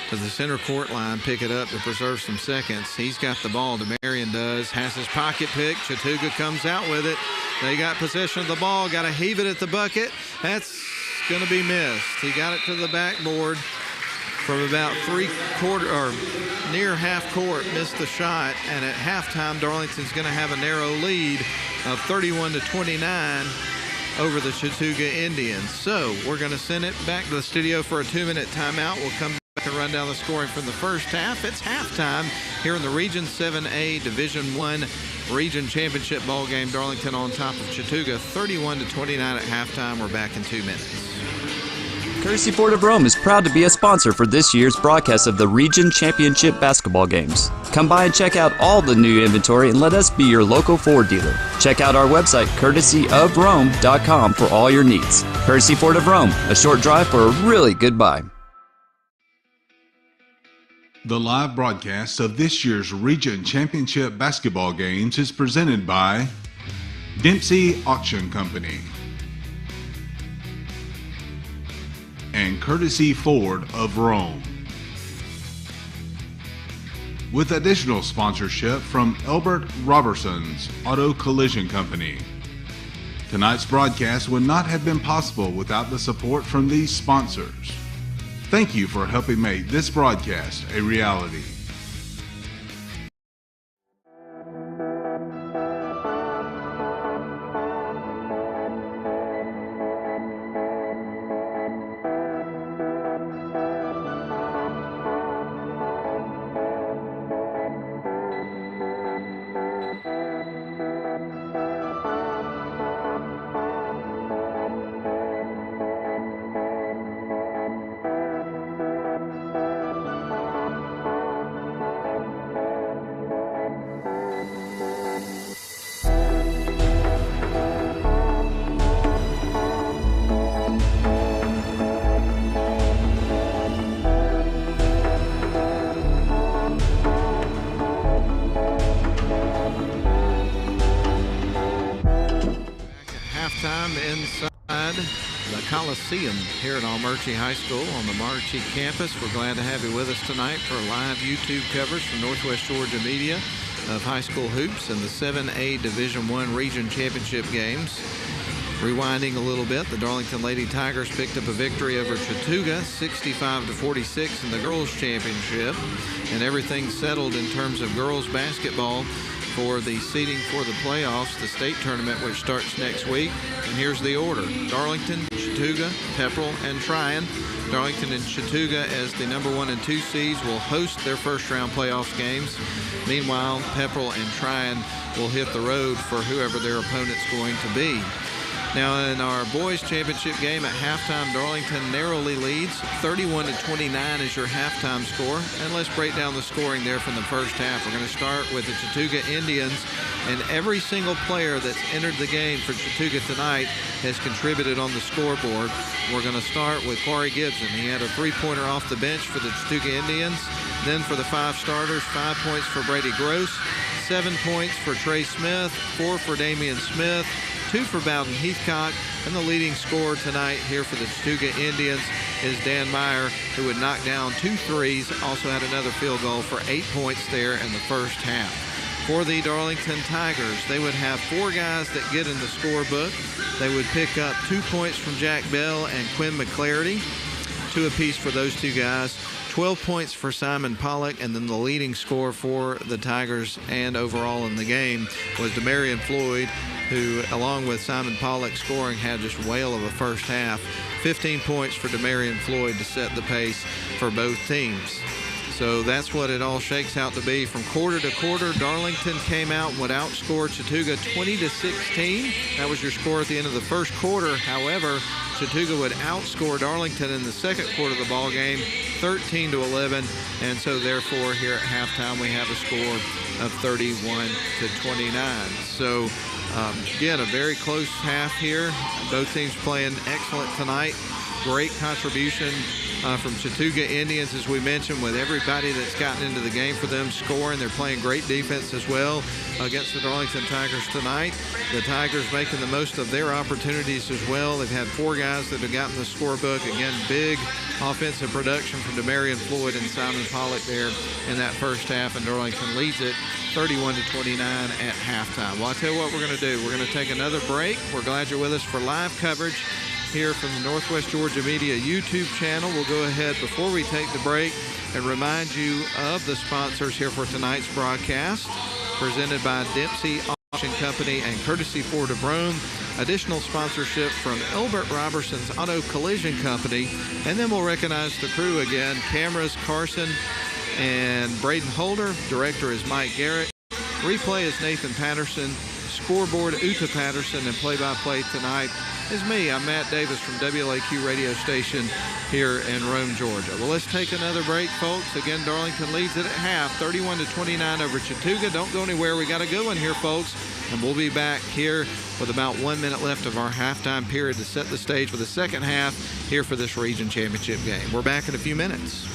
to the center court line, pick it up to preserve some seconds. He's got the ball. Demarion does. Has his pocket pick. Chattooga comes out with it. They got possession of the ball. Got to heave it at the bucket. That's going to be missed. He got it to the backboard from about near half court, missed the shot, and at halftime, Darlington's going to have a narrow lead of 31-29 over the Chattooga Indians. So we're going to send it back to the studio for a 2-minute timeout. We'll come back and run down the scoring from the first half. It's halftime here in the Region 7A Division I Region Championship ball game. Darlington on top of Chattooga, 31-29 at halftime. We're back in 2 minutes. Courtesy Ford of Rome is proud to be a sponsor for this year's broadcast of the Region Championship basketball games. Come by and check out all the new inventory and let us be your local Ford dealer. Check out our website, courtesyofrome.com, for all your needs. Courtesy Ford of Rome, a short drive for a really good buy. The live broadcast of this year's Region Championship basketball games is presented by Dempsey Auction Company and Courtesy Ford of Rome, with additional sponsorship from Elbert Robertson's Auto Collision Company. Tonight's broadcast would not have been possible without the support from these sponsors. Thank you for helping make this broadcast a reality. Coliseum here at Armuchee High School on the Armuchee campus. We're glad to have you with us tonight for live YouTube coverage from Northwest Georgia Media of high school hoops and the 7A Division I Region Championship games. Rewinding a little bit, the Darlington Lady Tigers picked up a victory over Chattooga, 65-46 in the girls' championship, and everything settled in terms of girls basketball for the seeding for the playoffs, the state tournament, which starts next week. And here's the order: Darlington, Chattooga, Pepperell, and Tryon. Darlington and Chattooga, as the number 1 and 2 seeds, will host their first-round playoffs games. Meanwhile, Pepperell and Tryon will hit the road for whoever their opponent's going to be. Now, in our boys' championship game at halftime, Darlington narrowly leads. 31-29 is your halftime score. And let's break down the scoring there from the first half. We're going to start with the Chattooga Indians And every single player that's entered the game for Chattooga tonight has contributed on the scoreboard. We're going to start with Corey Gibson. He had a three-pointer off the bench for the Chattooga Indians. Then for the 5 starters, 5 points for Brady Gross, 7 points for Trey Smith, 4 for Damian Smith, 2 for Bowden Heathcock, and the leading scorer tonight here for the Chattooga Indians is Dan Meyer, who would knock down 2 threes, also had another field goal for 8 points there in the first half. For the Darlington Tigers, they would have 4 guys that get in the scorebook. They would pick up 2 points from Jack Bell and Quinn McClarity, 2 apiece for those 2 guys. 12 points for Simon Pollock, and then the leading scorer for the Tigers and overall in the game was Demarion Floyd, who, along with Simon Pollock scoring, had just a whale of a first half. 15 points for Demarion Floyd to set the pace for both teams. So that's what it all shakes out to be. From quarter to quarter, Darlington came out and would outscore Chattooga 20-16. That was your score at the end of the first quarter. However, Chattooga would outscore Darlington in the second quarter of the ball game 13-11. And so therefore here at halftime we have a score of 31-29. So again, a very close half here. Both teams playing excellent tonight. Great contribution from Chattooga Indians, as we mentioned, with everybody that's gotten into the game for them scoring. They're playing great defense as well against the Darlington Tigers tonight. The Tigers making the most of their opportunities as well. They've had 4 guys that have gotten the scorebook. Again, big offensive production from Demarion Floyd and Simon Pollock there in that first half, and Darlington leads it 31-29 at halftime. Well, I'll tell you what we're going to do. We're going to take another break. We're glad you're with us for live coverage here from the Northwest Georgia Media YouTube channel. We'll go ahead before we take the break and remind you of the sponsors here for tonight's broadcast, presented by Dempsey Auction Company and Courtesy Ford of Rome. Additional sponsorship from Elbert Robertson's Auto Collision Company. And then we'll recognize the crew again. Cameras, Carson and Braden Holder. Director is Mike Garrett. Replay is Nathan Patterson. Scoreboard, Uta Patterson, and play-by-play tonight is me. I'm Matt Davis from WLAQ Radio Station here in Rome, Georgia. Well, let's take another break, folks. Again, Darlington leads it at half, 31-29 over Chattooga. Don't go anywhere. We got a good one here, folks. And we'll be back here with about 1 minute left of our halftime period to set the stage for the second half here for this region championship game. We're back in a few minutes.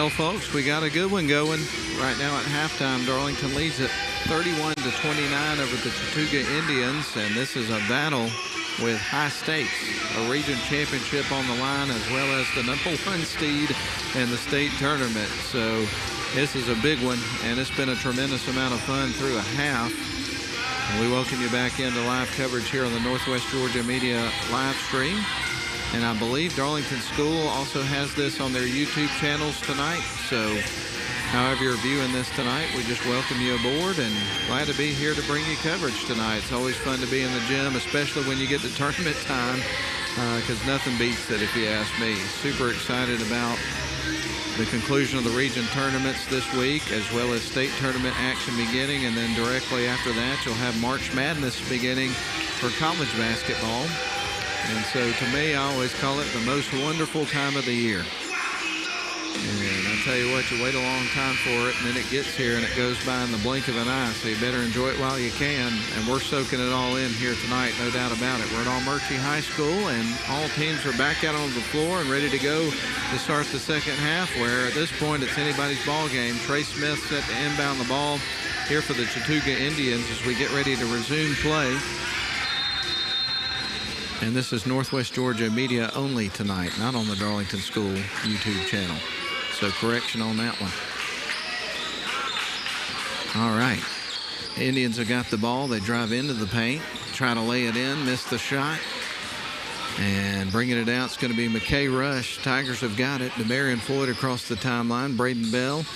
Well, folks, we got a good one going right now at halftime. Darlington leads it 31-29 over the Chattooga Indians, and this is a battle with high stakes, a region championship on the line, as well as the #1 seed in the state tournament. So this is a big one, and it's been a tremendous amount of fun through a half. And we welcome you back into live coverage here on the Northwest Georgia Media live stream. And I believe Darlington School also has this on their YouTube channels tonight. So however you're viewing this tonight, we just welcome you aboard and glad to be here to bring you coverage tonight. It's always fun to be in the gym, especially when you get to tournament time, because nothing beats it if you ask me. Super excited about the conclusion of the region tournaments this week, as well as state tournament action beginning, and then directly after that you'll have March Madness beginning for college basketball. And so to me, I always call it the most wonderful time of the year. And I tell you what, you wait a long time for it, and then it gets here and it goes by in the blink of an eye. So you better enjoy it while you can. And we're soaking it all in here tonight, no doubt about it. We're at Armuchee High School, and all teams are back out on the floor and ready to go to start the second half, where at this point it's anybody's ball game. Trey Smith set to inbound the ball here for the Chattooga Indians as we get ready to resume play. And this is Northwest Georgia Media only tonight, not on the Darlington School YouTube channel. So correction on that one. All right. Indians have got the ball. They drive into the paint, try to lay it in, miss the shot. And bringing it out, it's going to be McKay Rush. Tigers have got it. Demarion Floyd across the timeline. Braden Bell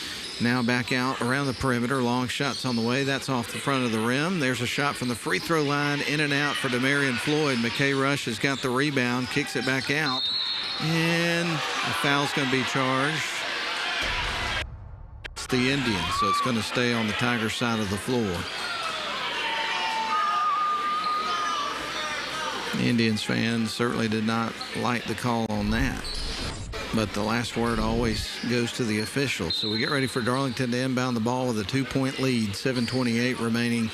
now back out around the perimeter. Long shots on the way. That's off the front of the rim. There's a shot from the free throw line. In and out for Demarion Floyd. McKay Rush has got the rebound. Kicks it back out. And a foul's going to be charged. It's the Indians, so it's going to stay on the Tiger side of the floor. Indians fans certainly did not like the call on that. But the last word always goes to the officials. So we get ready for Darlington to inbound the ball with a 2-point lead. 7:28 remaining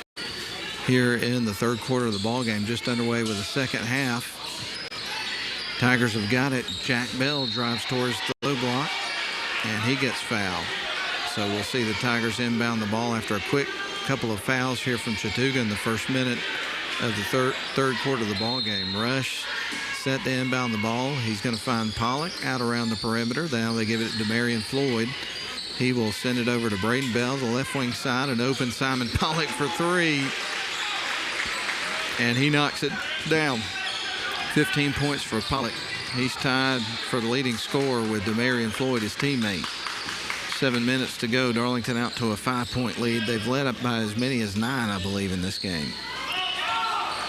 here in the third quarter of the ball game. Just underway with the second half. Tigers have got it. Jack Bell drives towards the low block, and he gets fouled. So we'll see the Tigers inbound the ball after a quick couple of fouls here from Chattooga in the first minute of the third quarter of the ball game. Rush set to inbound the ball. He's going to find Pollock out around the perimeter. Now they give it to Demarion Floyd. He will send it over to Braden Bell, the left wing side, and open Simon Pollock for three. And he knocks it down. 15 points for Pollock. He's tied for the leading scorer with Demarion Floyd, his teammate. 7 minutes to go. Darlington out to a 5-point lead. They've led up by as many as 9, I believe, in this game.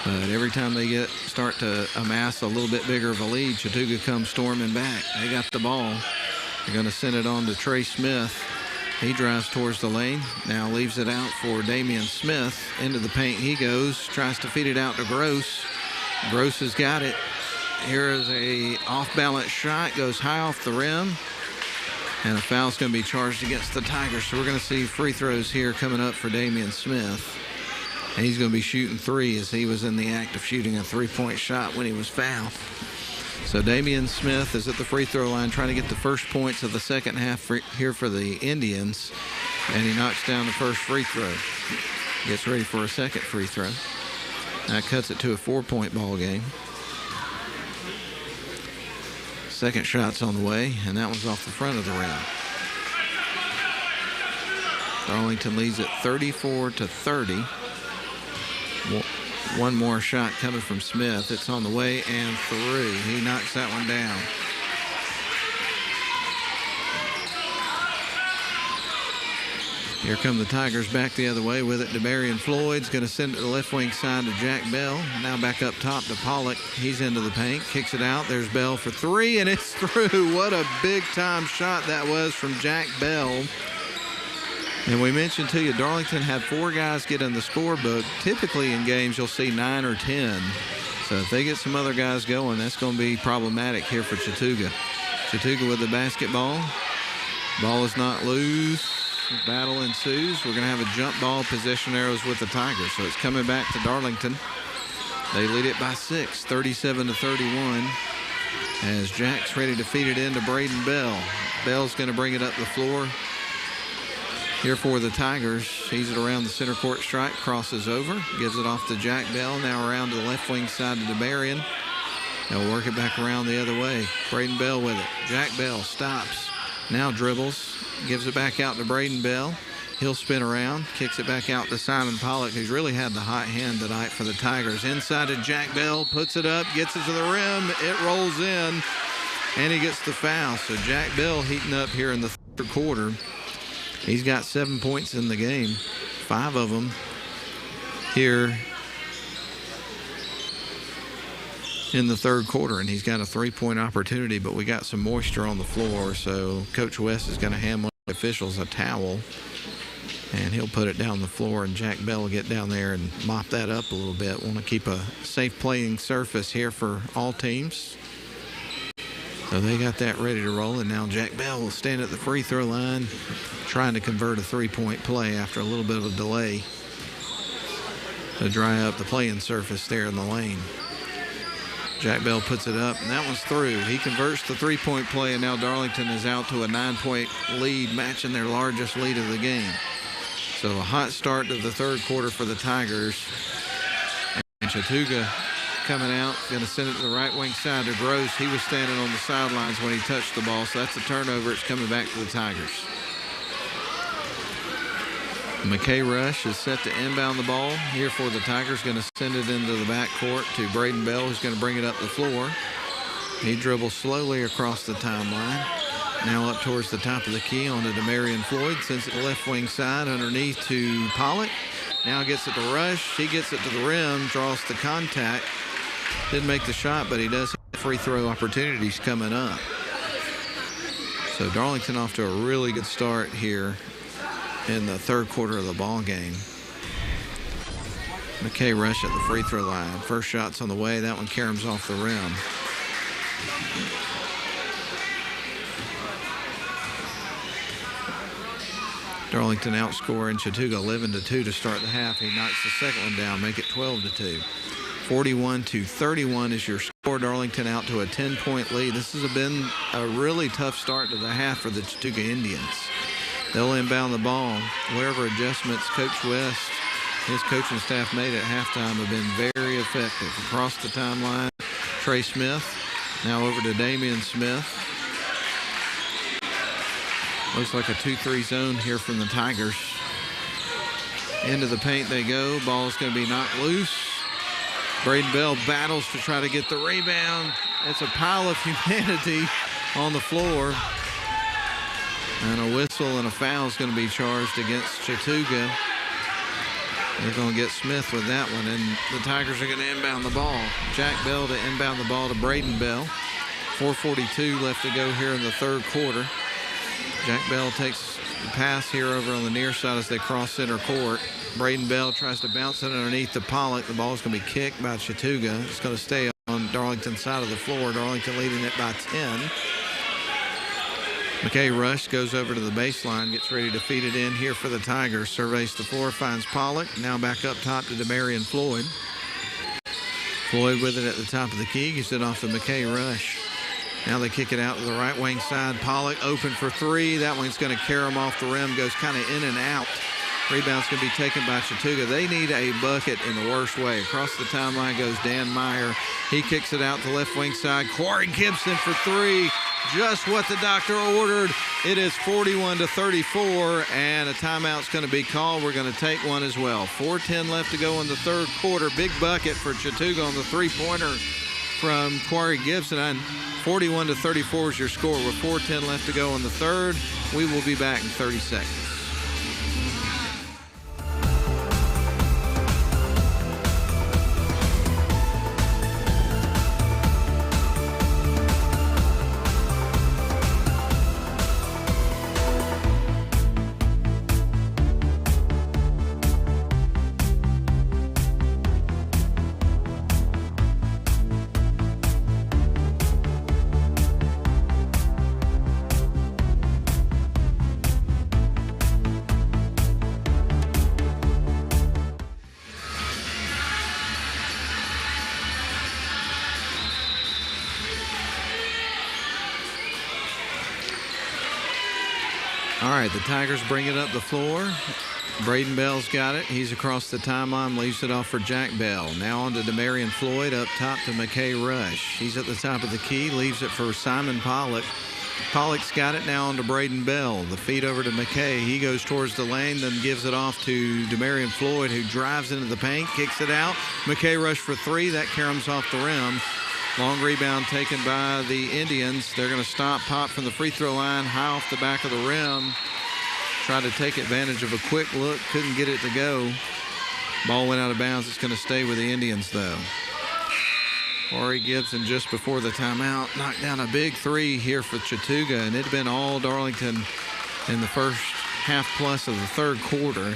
But every time they start to amass a little bit bigger of a lead, Chattooga comes storming back. They got the ball. They're going to send it on to Trey Smith. He drives towards the lane. Now leaves it out for Damian Smith. Into the paint he goes. Tries to feed it out to Gross. Gross has got it. Here is a off-balance shot. Goes high off the rim. And a foul's going to be charged against the Tigers. So we're going to see free throws here coming up for Damian Smith. And he's going to be shooting three, as he was in the act of shooting a three-point shot when he was fouled. So Damian Smith is at the free throw line trying to get the first points of the second half here for the Indians. And he knocks down the first free throw. Gets ready for a second free throw. That cuts it to a 4-point ball game. Second shot's on the way, and that one's off the front of the rim. Darlington leads at 34-30. One more shot coming from Smith. It's on the way and through. He knocks that one down. Here come the Tigers back the other way with it. Demarion Floyd's going to send it to the left wing side to Jack Bell. Now back up top to Pollock. He's into the paint. Kicks it out. There's Bell for three, and it's through. What a big-time shot that was from Jack Bell. And we mentioned to you, Darlington had 4 guys get in the scorebook. Typically in games, you'll see 9 or 10. So if they get some other guys going, that's going to be problematic here for Chattooga. Chattooga with the basketball. Ball is not loose. Battle ensues. We're going to have a jump ball, possession arrows with the Tigers. So it's coming back to Darlington. They lead it by 6, 37-31. as Jack's ready to feed it into Braden Bell. Bell's going to bring it up the floor here for the Tigers. He's it around the center court stripe, crosses over, gives it off to Jack Bell. Now around to the left wing side to DeMarion. They'll work it back around the other way. Braden Bell with it. Jack Bell stops. Now dribbles, gives it back out to Braden Bell. He'll spin around, kicks it back out to Simon Pollock, who's really had the hot hand tonight for the Tigers. Inside to Jack Bell, puts it up, gets it to the rim. It rolls in, and he gets the foul. So Jack Bell heating up here in the third quarter. He's got 7 points in the game, 5 of them here in the third quarter, and he's got a 3-point opportunity, but we got some moisture on the floor, so Coach West is going to hand one of the officials a towel, and he'll put it down the floor, and Jack Bell will get down there and mop that up a little bit. Want to keep a safe playing surface here for all teams. So they got that ready to roll, and now Jack Bell will stand at the free throw line trying to convert a 3-point play after a little bit of a delay to dry up the playing surface there in the lane. Jack Bell puts it up, and that one's through. He converts the 3-point play, and now Darlington is out to a 9-point lead, matching their largest lead of the game. So a hot start to the third quarter for the Tigers. And Chattooga coming out, going to send it to the right wing side to Gross. He was standing on the sidelines when he touched the ball, so that's a turnover. It's coming back to the Tigers. McKay Rush is set to inbound the ball here for the Tigers. Going to send it into the backcourt to Braden Bell, who's going to bring it up the floor. He dribbles slowly across the timeline. Now up towards the top of the key onto DeMarion Floyd. Sends it to the left wing side underneath to Pollock. Now gets it to Rush. He gets it to the rim, draws the contact. Didn't make the shot, but he does have free throw opportunities coming up. So Darlington off to a really good start here in the third quarter of the ball game. McKay Rush at the free throw line. First shot's on the way. That one caroms off the rim. Darlington outscoring Chattooga 11-2 to start the half. He knocks the second one down, make it 12-2. 41-31 is your score. Darlington out to a 10-point lead. This has been a really tough start to the half for the Chattooga Indians. They'll inbound the ball. Whatever adjustments Coach West, his coaching staff made at halftime have been very effective. Across the timeline, Trey Smith. Now over to Damian Smith. Looks like a 2-3 zone here from the Tigers. Into the paint they go. Ball's going to be knocked loose. Braden Bell battles to try to get the rebound. It's a pile of humanity on the floor. And a whistle and a foul is going to be charged against Chattooga. They're going to get Smith with that one, and the Tigers are going to inbound the ball. Jack Bell to inbound the ball to Braden Bell. 4:42 left to go here in the third quarter. Jack Bell takes the pass here over on the near side as they cross center court. Braden Bell tries to bounce it underneath to Pollock. The ball is going to be kicked by Chattooga. It's going to stay on Darlington's side of the floor. Darlington leading it by 10. McKay Rush goes over to the baseline, gets ready to feed it in here for the Tigers. Surveys the floor, finds Pollock. Now back up top to DeMarion Floyd. Floyd with it at the top of the key. Gives it off to McKay Rush. Now they kick it out to the right wing side. Pollock open for three. That one's going to carry him off the rim. Goes kind of in and out. Rebound's going to be taken by Chattooga. They need a bucket in the worst way. Across the timeline goes Dan Meyer. He kicks it out to left wing side. Quarry Gibson for three. Just what the doctor ordered. It is 41-34, and a timeout's going to be called. We're going to take one as well. 4:10 left to go in the third quarter. Big bucket for Chattooga on the three-pointer from Quarry Gibson. And 41-34 is your score with 4:10 left to go in the third. We will be back in 30 seconds. All right, the Tigers bring it up the floor. Braden Bell's got it. He's across the timeline, leaves it off for Jack Bell. Now on to Demarion Floyd, up top to McKay Rush. He's at the top of the key, leaves it for Simon Pollock. Pollock's got it now on to Braden Bell. The feed over to McKay. He goes towards the lane, then gives it off to Demarion Floyd, who drives into the paint, kicks it out. McKay Rush for three. That caroms off the rim. Long rebound taken by the Indians. They're going to stop Pop from the free throw line, high off the back of the rim. Tried to take advantage of a quick look, couldn't get it to go. Ball went out of bounds. It's going to stay with the Indians, though. Corey Gibson, just before the timeout, knocked down a big three here for Chattooga, and it had been all Darlington in the first half plus of the third quarter.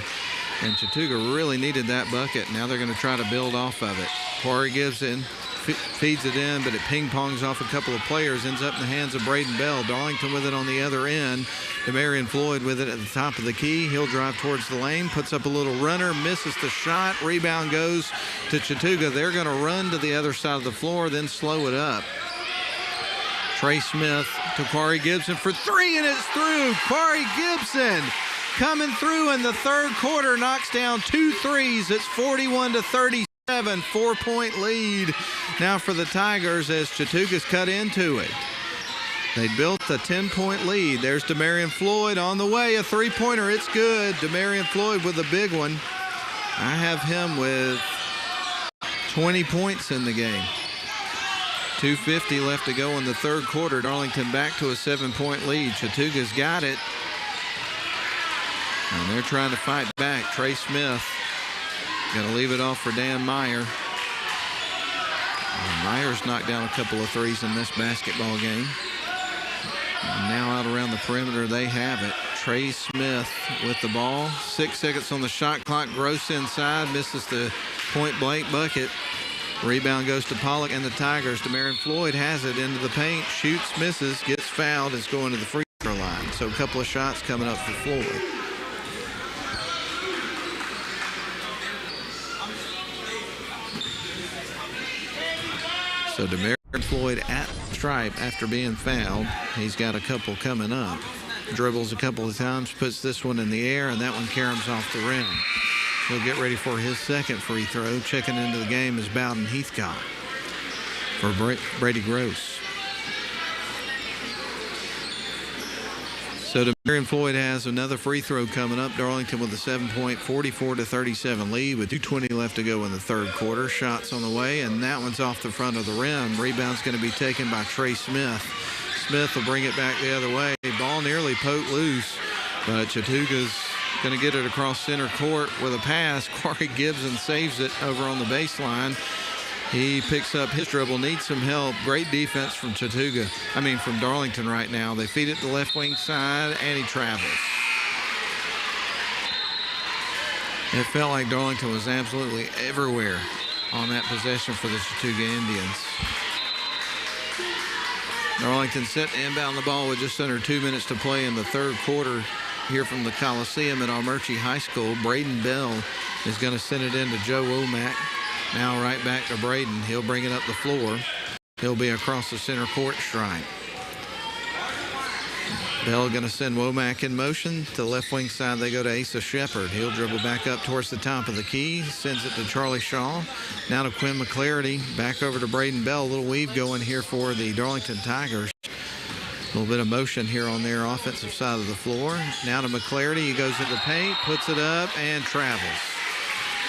And Chattooga really needed that bucket. Now they're going to try to build off of it. Corey Gibson feeds it in, but it ping-pongs off a couple of players, ends up in the hands of Braden Bell. Darlington with it on the other end. Demarion Floyd with it at the top of the key. He'll drive towards the lane, puts up a little runner, misses the shot. Rebound goes to Chattooga. They're going to run to the other side of the floor, then slow it up. Trey Smith to Corey Gibson for three, and it's through. Corey Gibson coming through in the third quarter, knocks down 2 threes. It's 41-37. 4-point lead now for the Tigers as Chattooga's cut into it. They built a 10-point lead. There's Demarion Floyd on the way. A three-pointer. It's good. Demarion Floyd with a big one. I have him with 20 points in the game. 2:50 left to go in the third quarter. Darlington back to a 7-point lead. Chattooga's got it. And they're trying to fight back. Trey Smith going to leave it off for Dan Meyer. And Meyer's knocked down a couple of threes in this basketball game. And now out around the perimeter, they have it. Trey Smith with the ball. 6 seconds on the shot clock. Gross inside, misses the point-blank bucket. Rebound goes to Pollock and the Tigers. Demarion Floyd has it into the paint. Shoots, misses, gets fouled. It's going to the free throw line. So a couple of shots coming up for Floyd. So Demarion Floyd at stripe after being fouled. He's got a couple coming up. Dribbles a couple of times, puts this one in the air, and that one caroms off the rim. He'll get ready for his second free throw. Checking into the game is Bowden Heathcock for Brady Gross. So Demarion Floyd has another free throw coming up. Darlington with a 7-point, 44-37 lead with 2:20 left to go in the third quarter. Shots on the way, and that one's off the front of the rim. Rebound's going to be taken by Trey Smith. Smith will bring it back the other way. Ball nearly poked loose, but Chattooga's going to get it across center court with a pass. Corey Gibson saves it over on the baseline. He picks up his dribble, needs some help. Great defense from from Darlington right now. They feed it to the left wing side, and he travels. It felt like Darlington was absolutely everywhere on that possession for the Chattooga Indians. Darlington set to inbound the ball with just under 2 minutes to play in the third quarter here from the Coliseum at Armuchee High School. Braden Bell is going to send it in to Joe Womack. Now right back to Braden. He'll bring it up the floor. He'll be across the center court stripe. Bell going to send Womack in motion. To the left wing side, they go to Asa Shepard. He'll dribble back up towards the top of the key. Sends it to Charlie Shaw. Now to Quinn McClarity. Back over to Braden Bell. A little weave going here for the Darlington Tigers. A little bit of motion here on their offensive side of the floor. Now to McClarity. He goes into the paint, puts it up, and travels.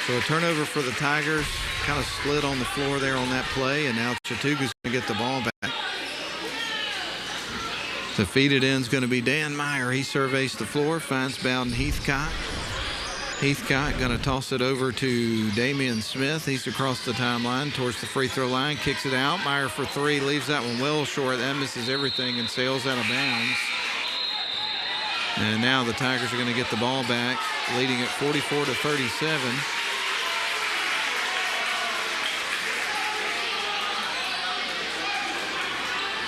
So a turnover for the Tigers. Kind of slid on the floor there on that play, and now Chattooga's going to get the ball back. To feed it in is going to be Dan Meyer. He surveys the floor, finds Bowden Heathcock. Heathcock going to toss it over to Damian Smith. He's across the timeline towards the free throw line, kicks it out. Meyer for three, leaves that one well short. That misses everything and sails out of bounds. And now the Tigers are going to get the ball back, leading at 44-37.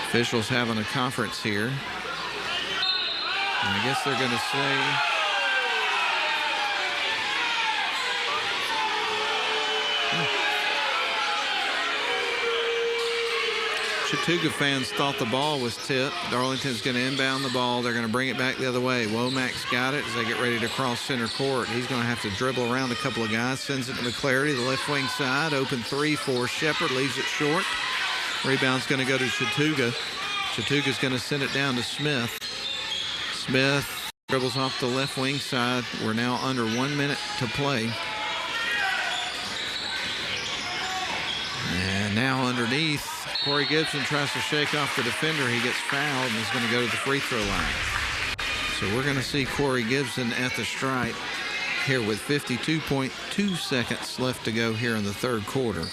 Officials having a conference here. And I guess they're going to say Chattooga fans thought the ball was tipped. Darlington's going to inbound the ball. They're going to bring it back the other way. Womack's got it as they get ready to cross center court. He's going to have to dribble around a couple of guys. Sends it to McClarity, the left wing side. Open three for Shepard. Leaves it short. Rebound's going to go to Chattooga. Chattooga's going to send it down to Smith. Smith dribbles off the left wing side. We're now under 1 minute to play. And now underneath, Corey Gibson tries to shake off the defender. He gets fouled and is going to go to the free throw line. So we're going to see Corey Gibson at the stripe here with 52.2 seconds left to go here in the third quarter.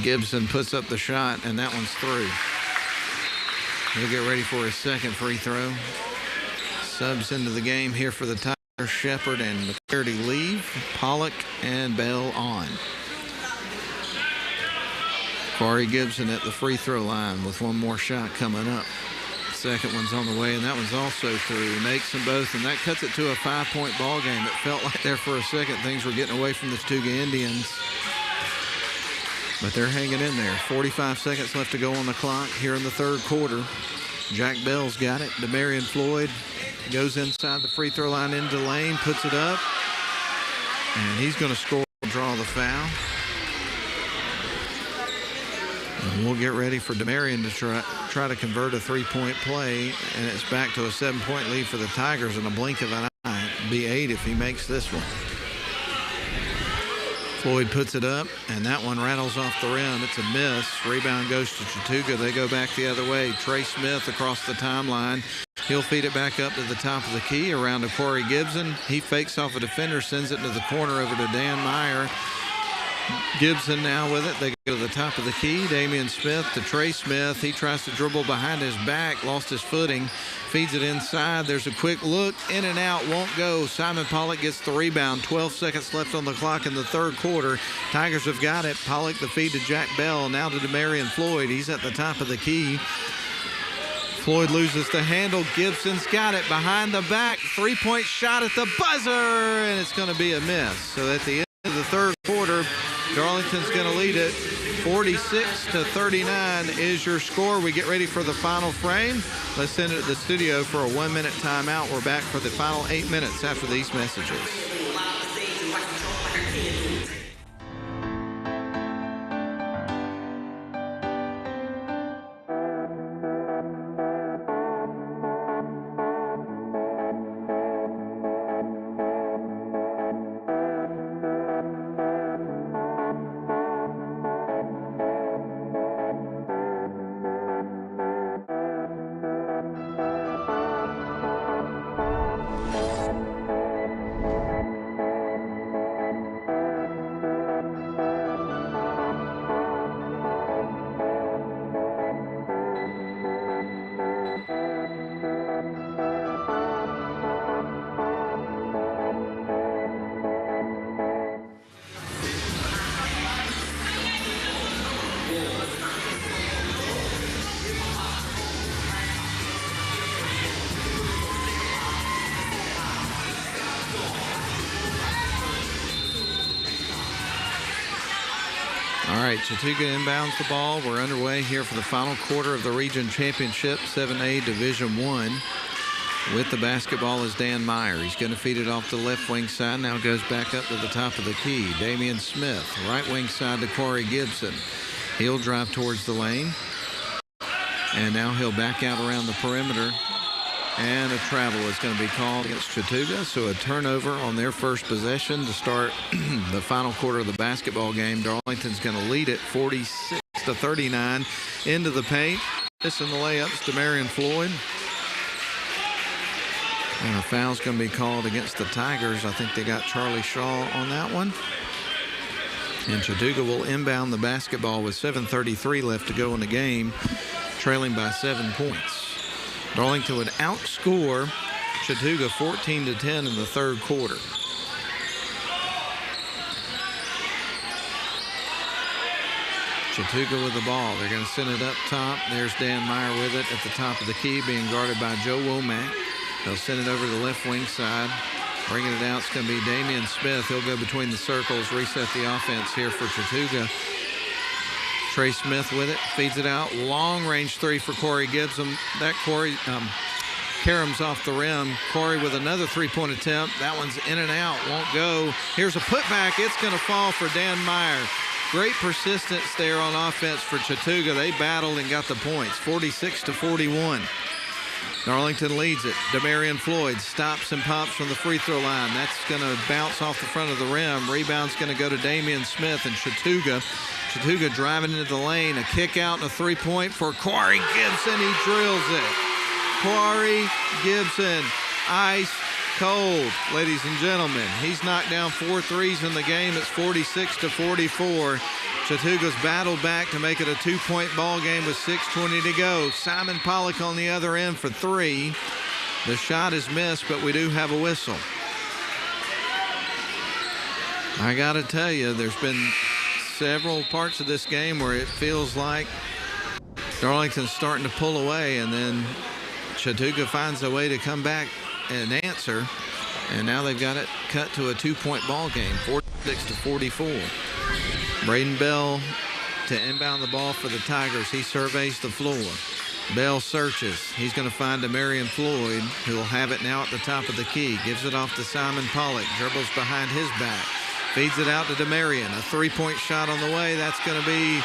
Gibson puts up the shot, and that one's through. He'll get ready for his second free throw. Subs into the game here for the Tigers. Shepard and McClarity leave. Pollock and Bell on. Corey Gibson at the free throw line with one more shot coming up. Second one's on the way, and that one's also through. He makes them both, and that cuts it to a 5-point ball game. It felt like there for a second things were getting away from the Chattooga Indians. But they're hanging in there. 45 seconds left to go on the clock here in the third quarter. Jack Bell's got it. Demarion Floyd goes inside the free throw line into lane, puts it up, and he's going to score and draw the foul. And we'll get ready for Demarion to try to convert a three-point play, and it's back to a 7-point lead for the Tigers in a blink of an eye. It'd be 8 if he makes this one. Floyd puts it up, and that one rattles off the rim. It's a miss. Rebound goes to Chattooga. They go back the other way. Trey Smith across the timeline. He'll feed it back up to the top of the key around to Corey Gibson. He fakes off a defender, sends it to the corner over to Dan Meyer. Gibson now with it. They go to the top of the key. Damian Smith to Trey Smith. He tries to dribble behind his back, lost his footing, feeds it inside. There's a quick look, in and out, won't go. Simon Pollock gets the rebound. 12 seconds left on the clock in the third quarter. Tigers have got it. Pollock the feed to Jack Bell. Now to Demarion Floyd. He's at the top of the key. Floyd loses the handle. Gibson's got it behind the back. Three-point shot at the buzzer, and it's going to be a miss. So at the end of the third quarter, Darlington's going to lead it. 46-39 is your score. We get ready for the final frame. Let's send it to the studio for a 1-minute timeout. We're back for the final 8 minutes after these messages. All right, Chattooga inbounds the ball. We're underway here for the final quarter of the region championship, 7A Division I. With the basketball is Dan Meyer. He's going to feed it off the left wing side. Now goes back up to the top of the key. Damian Smith, right wing side to Corey Gibson. He'll drive towards the lane. And now he'll back out around the perimeter. And a travel is going to be called against Chattooga. So a turnover on their first possession to start the final quarter of the basketball game. Darlington's going to lead it 46-39 into the paint. Missing the layups, Demarion Floyd. And a foul's going to be called against the Tigers. I think they got Charlie Shaw on that one. And Chattooga will inbound the basketball with 7:33 left to go in the game, trailing by 7 points. Darlington would outscore Chattooga 14-10 in the third quarter. Chattooga with the ball. They're going to send it up top. There's Dan Meyer with it at the top of the key, being guarded by Joe Womack. They'll send it over to the left wing side. Bringing it out, it's going to be Damian Smith. He'll go between the circles, reset the offense here for Chattooga. Trey Smith with it, feeds it out. Long range three for Corey Gibson. That Corey, Karam's off the rim. Corey with another three-point attempt. That one's in and out, won't go. Here's a putback. It's going to fall for Dan Meyer. Great persistence there on offense for Chattooga. They battled and got the points, 46-41. Darlington leads it. Demarion Floyd stops and pops from the free throw line. That's going to bounce off the front of the rim. Rebound's going to go to Damian Smith and Chattooga. Chattooga driving into the lane. A kick out and a three-point for Corey Gibson. He drills it. Corey Gibson, ice cold, ladies and gentlemen. He's knocked down 4 threes in the game. It's 46-44. Chattooga's battled back to make it a 2-point ball game with 6:20 to go. Simon Pollock on the other end for 3. The shot is missed, but we do have a whistle. I got to tell you, there's been several parts of this game where it feels like Darlington's starting to pull away, and then Chattooga finds a way to come back and answer, and now they've got it cut to a 2-point ball game, 46-44. Braden Bell to inbound the ball for the Tigers. He surveys the floor. Bell searches. He's going to find Demarion Floyd, who will have it now at the top of the key. Gives it off to Simon Pollock. Dribbles behind his back. Feeds it out to Demarion. A 3-point shot on the way. That's going to be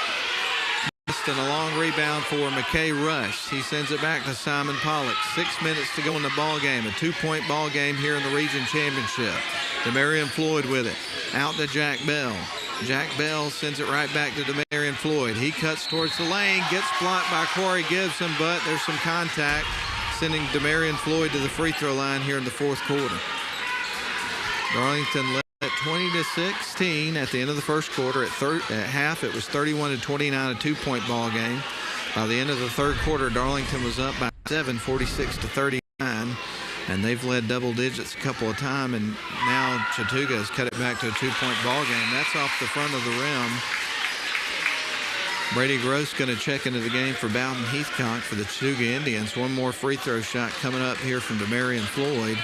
missed, and a long rebound for McKay Rush. He sends it back to Simon Pollock. 6 minutes to go in the ball game. A 2-point ball game here in the region championship. Demarion Floyd with it. Out to Jack Bell. Jack Bell sends it right back to Demarion Floyd. He cuts towards the lane, gets blocked by Corey Gibson, but there's some contact, sending Demarion Floyd to the free throw line here in the fourth quarter. Darlington led at 20-16 at the end of the first quarter. At half, it was 31-29, a 2-point ball game. By the end of the third quarter, Darlington was up by 7, 46-39. And they've led double digits a couple of times, and now Chattooga has cut it back to a 2-point ball game. That's off the front of the rim. Brady Gross going to check into the game for Bowden Heathcock for the Chattooga Indians. One more free throw shot coming up here from Demarion Floyd.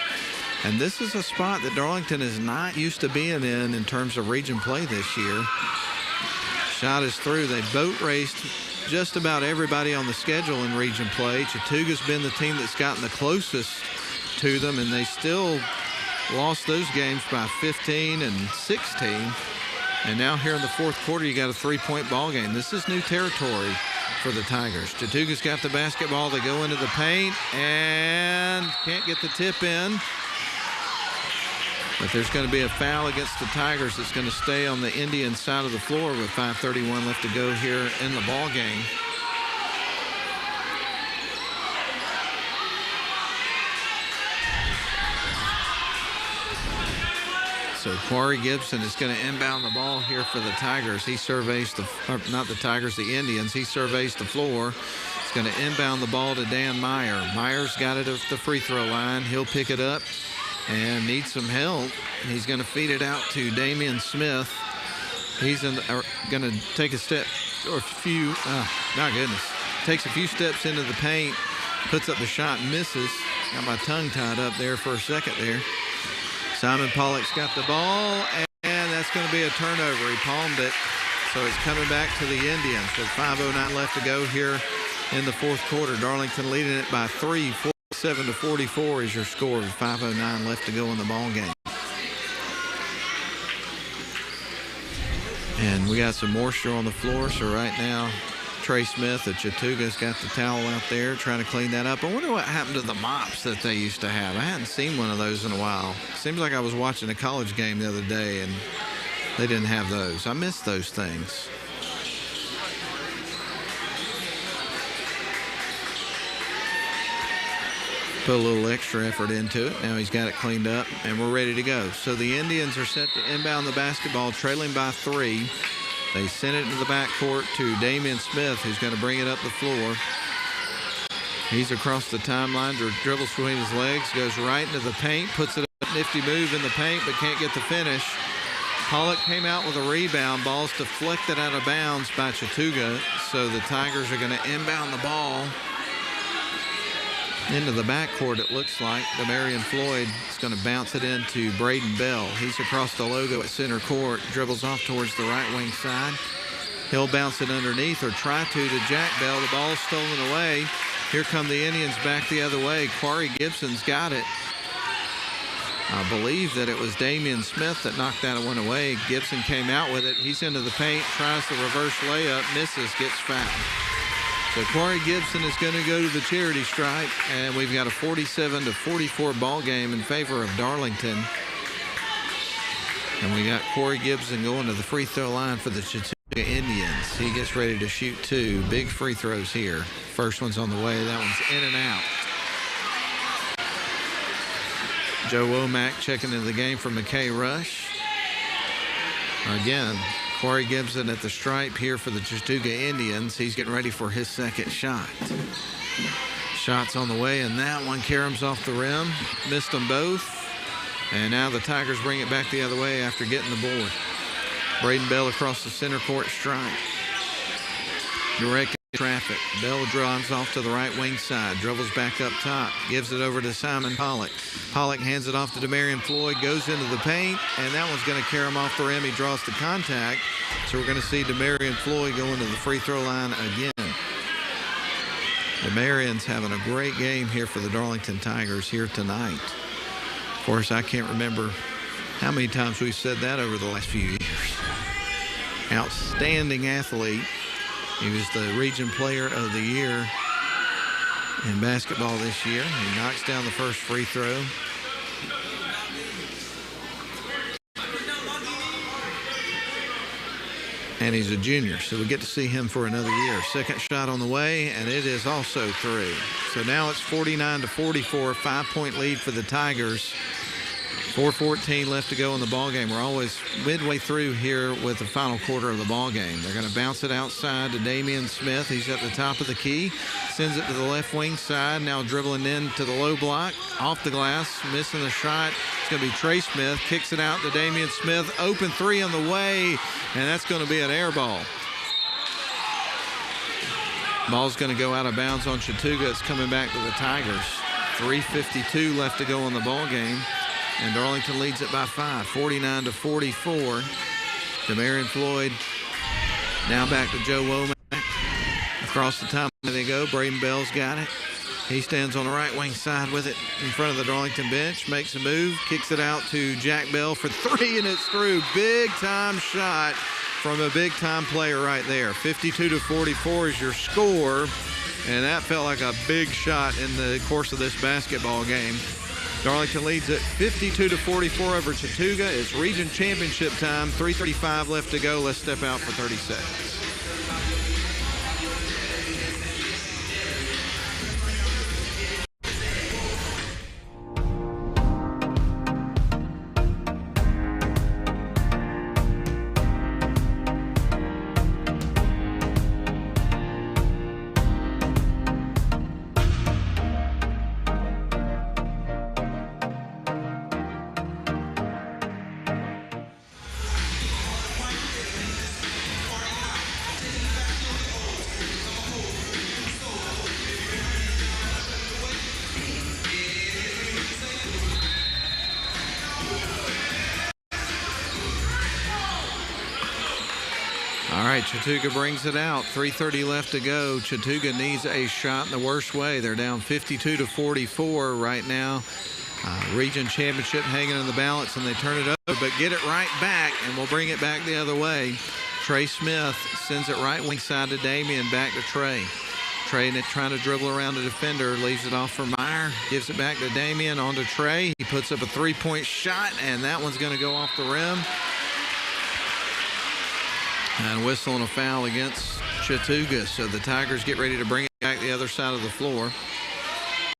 And this is a spot that Darlington is not used to being in terms of region play this year. Shot is through. They boat raced just about everybody on the schedule in region play. Chattooga's been the team that's gotten the closest to them, and they still lost those games by 15 and 16. And now here in the fourth quarter, you got a 3-point ball game. This is new territory for the Tigers. Chattooga's got the basketball. They go into the paint and can't get the tip in. But there's going to be a foul against the Tigers that's going to stay on the Indian side of the floor with 5:31 left to go here in the ball game. So Corey Gibson is going to inbound the ball here for the Tigers. He surveys not the Tigers, the Indians. He surveys the floor. He's going to inbound the ball to Dan Meyer. Meyer's got it at the free throw line. He'll pick it up and needs some help. He's going to feed it out to Damian Smith. He's going to take a step or a few, my goodness, takes a few steps into the paint, puts up the shot, misses. Got my tongue tied up there for a second there. Simon Pollock's got the ball, and that's going to be a turnover. He palmed it, so it's coming back to the Indians with 5:09 left to go here in the fourth quarter. Darlington leading it by 3, 47-44 is your score with 5:09 left to go in the ball game. And we got some moisture on the floor, so right now Trey Smith at Chattooga's got the towel out there trying to clean that up. I wonder what happened to the mops that they used to have. I hadn't seen one of those in a while. Seems like I was watching a college game the other day and they didn't have those. I miss those things. Put a little extra effort into it. Now he's got it cleaned up and we're ready to go. So the Indians are set to inbound the basketball, trailing by 3. They send it into the backcourt to Damian Smith, who's going to bring it up the floor. He's across the timeline, dribbles between his legs, goes right into the paint, puts it up, nifty move in the paint, but can't get the finish. Pollock came out with a rebound. Ball's deflected out of bounds by Chattooga, so the Tigers are going to inbound the ball. Into the backcourt, it looks like. Demarion Floyd is going to bounce it into Braden Bell. He's across the logo at center court, dribbles off towards the right wing side. He'll bounce it underneath or try to Jack Bell. The ball's stolen away. Here come the Indians back the other way. Quarry Gibson's got it. I believe that it was Damian Smith that knocked that one away. Gibson came out with it. He's into the paint, tries the reverse layup, misses, gets fouled. So Quarry Gibson is going to go to the charity stripe, and we've got a 47-44 ball game in favor of Darlington. And we got Quarry Gibson going to the free throw line for the Chattooga Indians. He gets ready to shoot two big free throws here. First one's on the way. That one's in and out. Joe Womack checking into the game for McKay Rush. Again, Quarry Gibson at the stripe here for the Chattooga Indians. He's getting ready for his second shot. Shots on the way, and that one caroms off the rim. Missed them both. And now the Tigers bring it back the other way after getting the board. Braden Bell across the center court stripe. Direct traffic. Bell drives off to the right wing side. Dribbles back up top. Gives it over to Simon Pollock. Pollock hands it off to Demarion Floyd. Goes into the paint, and that one's going to carry him off the rim. He draws the contact. So we're going to see Demarion Floyd go into the free throw line again. Demarion's having a great game here for the Darlington Tigers here tonight. Of course, I can't remember how many times we've said that over the last few years. Outstanding athlete. He was the Region Player of the Year in basketball this year. He knocks down the first free throw. And he's a junior, so we get to see him for another year. Second shot on the way, and it is also through. So now it's 49-44, 5-point lead for the Tigers. 4:14 left to go in the ballgame. We're always midway through here with the final quarter of the ballgame. They're going to bounce it outside to Damian Smith. He's at the top of the key. Sends it to the left wing side. Now dribbling in to the low block. Off the glass. Missing the shot. It's going to be Trey Smith. Kicks it out to Damian Smith. Open three on the way. And that's going to be an air ball. Ball's going to go out of bounds on Chattooga. It's coming back to the Tigers. 3:52 left to go in the ballgame. And Darlington leads it by 5, 49-44. Demarion Floyd now back to Joe Womack. Across the top they go. Braden Bell's got it. He stands on the right wing side with it in front of the Darlington bench. Makes a move. Kicks it out to Jack Bell for three, and it's through. Big time shot from a big time player right there. 52-44 is your score. And that felt like a big shot in the course of this basketball game. Darlington leads it 52-44 over Chattooga. It's region championship time. 3:35 left to go. Let's step out for 30 seconds. Chattooga brings it out. 3:30 left to go. Chattooga needs a shot in the worst way. They're down 52-44 right now. Region championship hanging in the balance, and they turn it over, but get it right back, and we'll bring it back the other way. Trey Smith sends it right wing side to Damian, back to Trey. Trey trying to dribble around the defender, leaves it off for Meyer, gives it back to Damian, on to Trey. He puts up a three-point shot, and that one's going to go off the rim. And whistling a foul against Chattooga. So the Tigers get ready to bring it back the other side of the floor.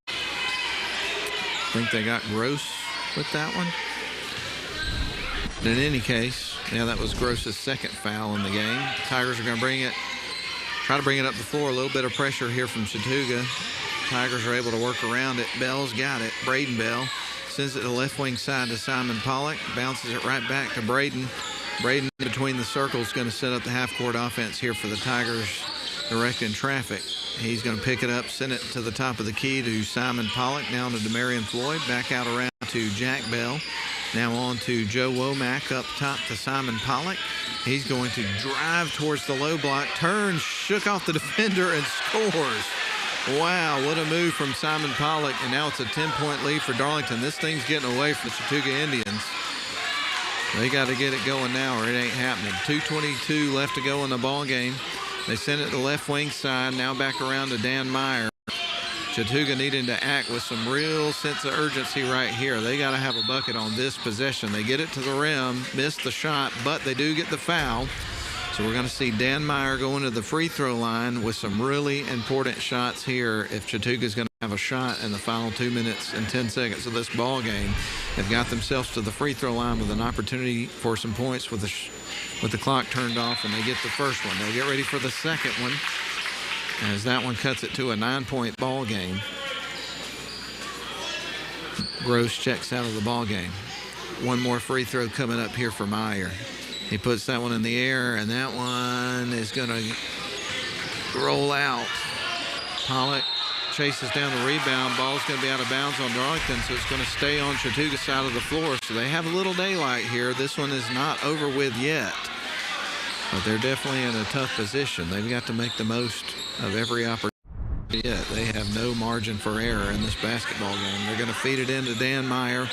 I think they got Gross with that one. But in any case, yeah, that was Gross's second foul in the game. Tigers are going to try to bring it up the floor. A little bit of pressure here from Chattooga. Tigers are able to work around it. Bell's got it. Braden Bell sends it to the left wing side to Simon Pollock. Bounces it right back to Braden. Braden between the circles going to set up the half-court offense here for the Tigers, directing traffic. He's going to pick it up, send it to the top of the key to Simon Pollock, now to Demarion Floyd, back out around to Jack Bell. Now on to Joe Womack, up top to Simon Pollock. He's going to drive towards the low block, turns, shook off the defender, and scores. Wow, what a move from Simon Pollock, and now it's a 10-point lead for Darlington. This thing's getting away from the Chattooga Indians. They got to get it going now or it ain't happening. 2:22 left to go in the ball game. They send it to the left wing side, now back around to Dan Meyer. Chattooga needing to act with some real sense of urgency right here. They got to have a bucket on this possession. They get it to the rim, miss the shot, but they do get the foul. So we're going to see Dan Meyer going to the free throw line with some really important shots here if Chattooga's going to have a shot in the final 2 minutes and 10 seconds of this ball game. They've got themselves to the free throw line with an opportunity for some points with the clock turned off, and they get the first one. They'll get ready for the second one, as that one cuts it to a 9-point ball game. Gross checks out of the ball game. One more free throw coming up here for Meyer. He puts that one in the air, and that one is going to roll out. Pollock chases down the rebound. Ball's going to be out of bounds on Darlington, so it's going to stay on Chattooga's side of the floor. So they have a little daylight here. This one is not over with yet, but they're definitely in a tough position. They've got to make the most of every opportunity. Yet they have no margin for error in this basketball game. They're going to feed it into Dan Meyer.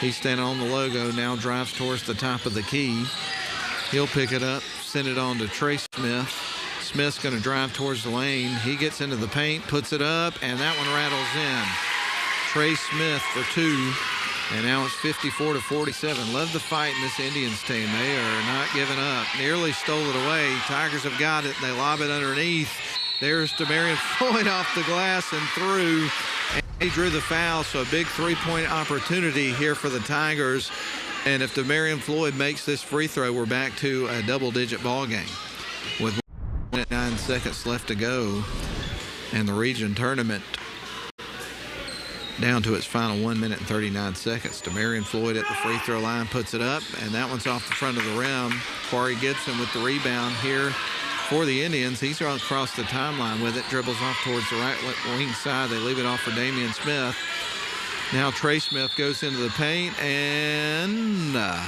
He's standing on the logo, now drives towards the top of the key. He'll pick it up, send it on to Trey Smith. Smith's going to drive towards the lane. He gets into the paint, puts it up, and that one rattles in. Trey Smith for two, and now it's 54-47. Love the fight in this Indians team. They are not giving up. Nearly stole it away. Tigers have got it. They lob it underneath. There's Demarion Floyd off the glass and through. And he drew the foul, so a big three-point opportunity here for the Tigers. And if Demarion Floyd makes this free throw, we're back to a double-digit ball game with 9 seconds left to go, and the region tournament down to its final 1 minute and 39 seconds. Demarion Floyd at the free throw line puts it up, and that one's off the front of the rim. Quarry Gibson with the rebound here for the Indians. He's across the timeline with it, dribbles off towards the right wing side. They leave it off for Damian Smith. Now Trey Smith goes into the paint, and man,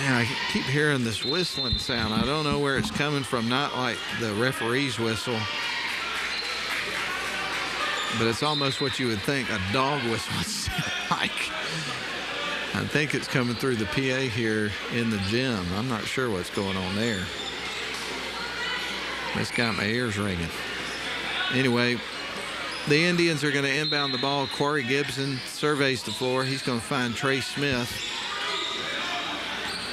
I keep hearing this whistling sound. I don't know where it's coming from, not like the referee's whistle, but it's almost what you would think a dog whistle would sound like. I think it's coming through the PA here in the gym. I'm not sure what's going on there. It's got my ears ringing. Anyway, the Indians are going to inbound the ball. Corey Gibson surveys the floor. He's going to find Trey Smith.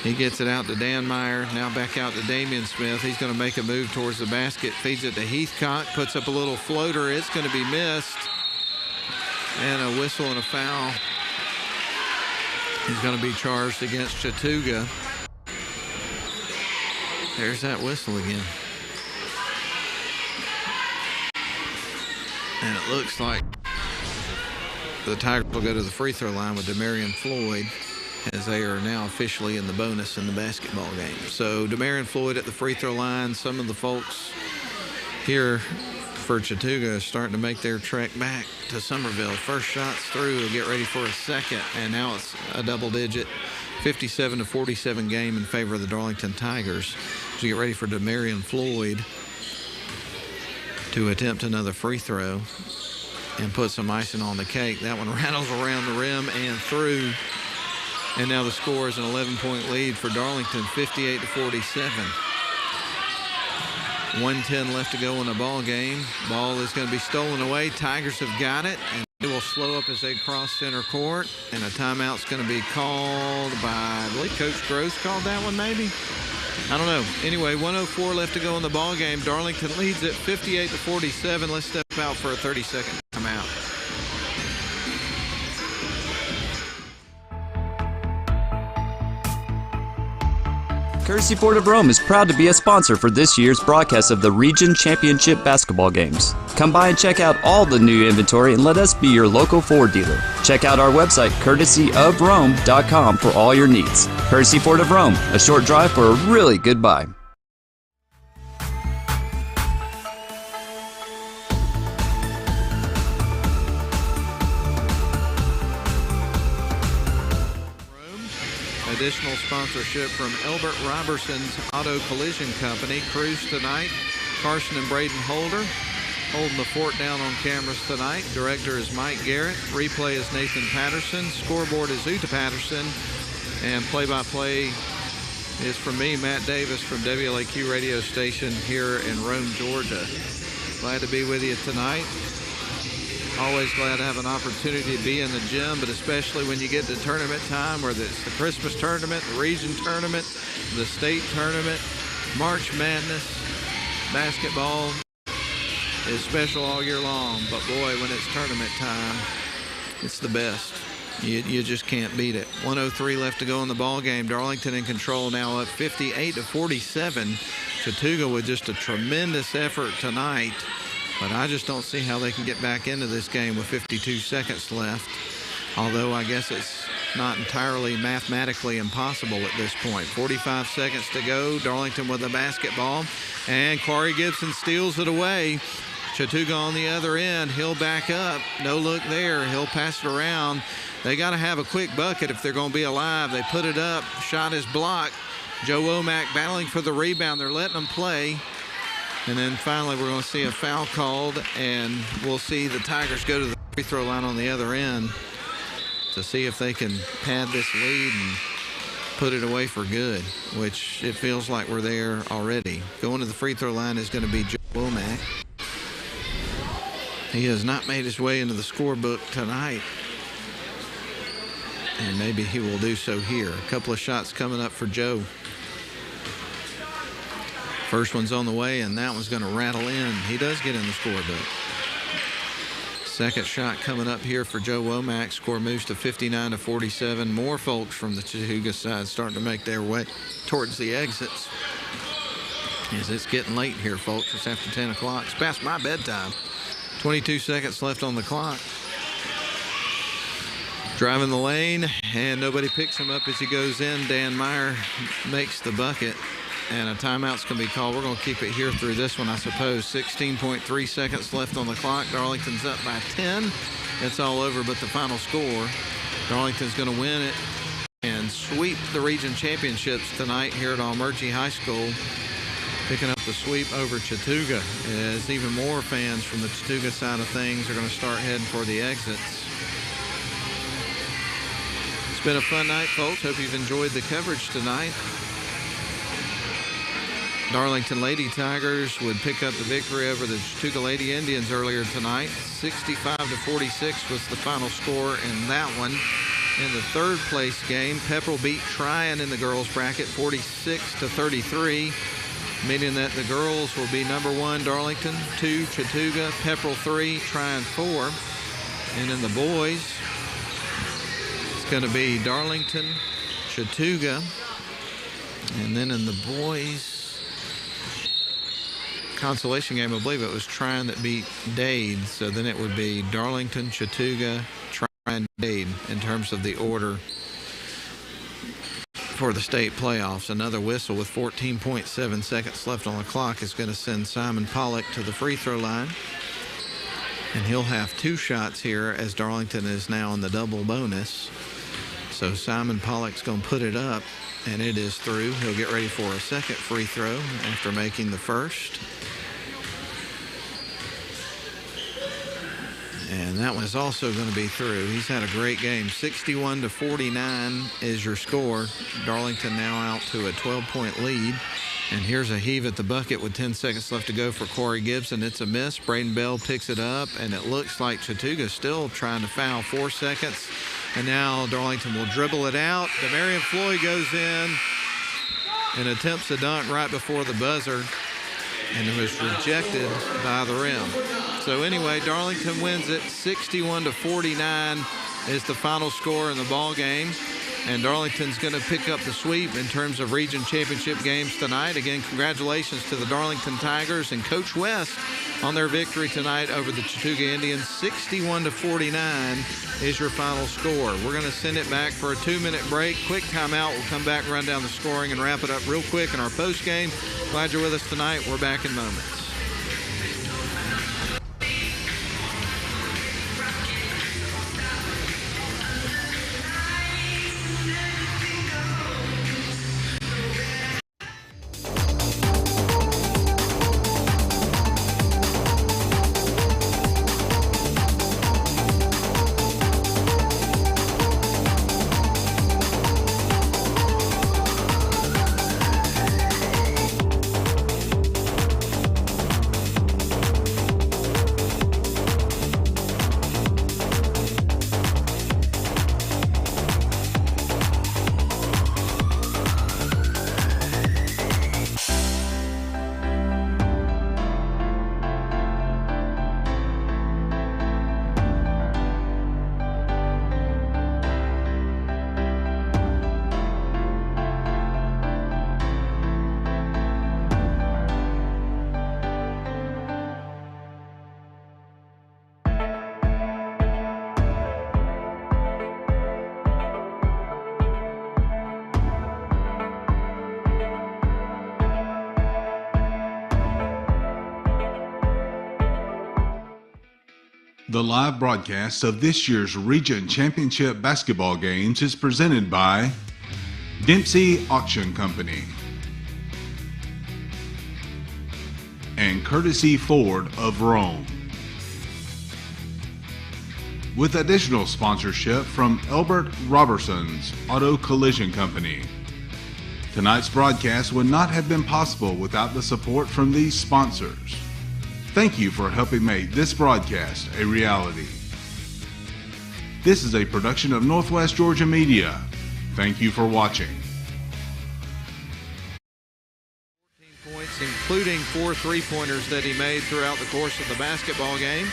He gets it out to Dan Meyer. Now back out to Damian Smith. He's going to make a move towards the basket. Feeds it to Heathcock. Puts up a little floater. It's going to be missed. And a whistle and a foul. He's going to be charged against Chattooga. There's that whistle again. And it looks like the Tigers will go to the free throw line with Demarion Floyd, as they are now officially in the bonus in the basketball game. So Demarion Floyd at the free throw line. Some of the folks here for Chattooga are starting to make their trek back to Summerville. First shot's through. They'll get ready for a second, and now it's a double-digit 57-47 game in favor of the Darlington Tigers. So get ready for Demarion Floyd to attempt another free throw and put some icing on the cake. That one rattles around the rim and through. And now the score is an 11-point lead for Darlington, 58-47. 1:10 left to go in the ball game. Ball is going to be stolen away. Tigers have got it, and they will slow up as they cross center court. And a timeout's going to be called by, I believe Coach Gross called that one maybe. I don't know. Anyway, 1:04 left to go in the ball game. Darlington leads it 58-47. Let's step out for a 30-second timeout. Courtesy Ford of Rome is proud to be a sponsor for this year's broadcast of the Region Championship Basketball Games. Come by and check out all the new inventory and let us be your local Ford dealer. Check out our website, courtesyofrome.com, for all your needs. Courtesy Ford of Rome, a short drive for a really good buy. additional sponsorship from Elbert Robertson's Auto Collision Company. Crews tonight, Carson and Braden Holder. Holding the fort down on cameras tonight. Director is Mike Garrett. Replay is Nathan Patterson. Scoreboard is Uta Patterson. And play-by-play is from me, Matt Davis, from WLAQ Radio Station here in Rome, Georgia. Glad to be with you tonight. Always glad to have an opportunity to be in the gym, but especially when you get to tournament time, whether it's the Christmas tournament, the region tournament, the state tournament, March Madness, basketball is special all year long. But boy, when it's tournament time, it's the best. You just can't beat it. 1:03 left to go in the ball game. Darlington in control now, up 58-47. Chattooga with just a tremendous effort tonight. But I just don't see how they can get back into this game with 52 seconds left. Although I guess it's not entirely mathematically impossible at this point. 45 seconds to go. Darlington with the basketball. And Corey Gibson steals it away. Chattooga on the other end. He'll back up. No look there. He'll pass it around. They got to have a quick bucket if they're going to be alive. They put it up. Shot is blocked. Joe Womack battling for the rebound. They're letting them play. And then finally we're going to see a foul called, and we'll see the Tigers go to the free throw line on the other end to see if they can pad this lead and put it away for good, which it feels like we're there already. Going to the free throw line is going to be Joe Womack. He has not made his way into the scorebook tonight, and maybe he will do so here. A couple of shots coming up for Joe. First one's on the way, and that one's going to rattle in. He does get in the scorebook. Second shot coming up here for Joe Womack. Score moves to 59-47. More folks from the Chattooga side starting to make their way towards the exits. As it's getting late here, folks. It's after 10 o'clock. It's past my bedtime. 22 seconds left on the clock. Driving the lane, and nobody picks him up as he goes in. Dan Meyer makes the bucket. And a timeout's going to be called. We're going to keep it here through this one, I suppose. 16.3 seconds left on the clock. Darlington's up by 10. It's all over but the final score. Darlington's going to win it and sweep the region championships tonight here at Armuchee High School. Picking up the sweep over Chattooga, as even more fans from the Chattooga side of things are going to start heading for the exits. It's been a fun night, folks. Hope you've enjoyed the coverage tonight. Darlington Lady Tigers would pick up the victory over the Chattooga Lady Indians earlier tonight. 65-46 was the final score in that one. In the third place game, Pepperell beat Tryon in the girls bracket 46-33, meaning that the girls will be number 1 Darlington, 2 Chattooga, Pepperell 3, Tryon 4. And in the boys, it's going to be Darlington, Chattooga, and then in the boys consolation game, I believe it was Tryon that beat Dade, so then it would be Darlington, Chattooga, Tryon, Dade in terms of the order for the state playoffs. Another whistle with 14.7 seconds left on the clock is going to send Simon Pollock to the free throw line, and he'll have 2 shots here as Darlington is now in the double bonus. So Simon Pollock's going to put it up, and it is through. He'll get ready for a second free throw after making the first. And that one is also going to be through. He's had a great game. 61-49 is your score. Darlington now out to a 12-point lead. And here's a heave at the bucket with 10 seconds left to go for Corey Gibson. It's a miss. Braden Bell picks it up, and it looks like Chattooga's still trying to foul. 4 seconds. And now Darlington will dribble it out. Demarion Floyd goes in and attempts a dunk right before the buzzer, and it was rejected by the rim. So anyway, Darlington wins it. 61-49 is the final score in the ball game. And Darlington's going to pick up the sweep in terms of region championship games tonight. Again, congratulations to the Darlington Tigers and Coach West on their victory tonight over the Chattooga Indians. 61-49 is your final score. We're going to send it back for a 2-minute break. Quick timeout. We'll come back, run down the scoring, and wrap it up real quick in our post game. Glad you're with us tonight. We're back in moments. The live broadcast of this year's Region Championship basketball games is presented by Dempsey Auction Company and Courtesy Ford of Rome, with additional sponsorship from Elbert Robertson's Auto Collision Company. Tonight's broadcast would not have been possible without the support from these sponsors. Thank you for helping make this broadcast a reality. This is a production of Northwest Georgia Media. Thank you for watching. 14 points, including 4 three-pointers that he made throughout the course of the basketball game.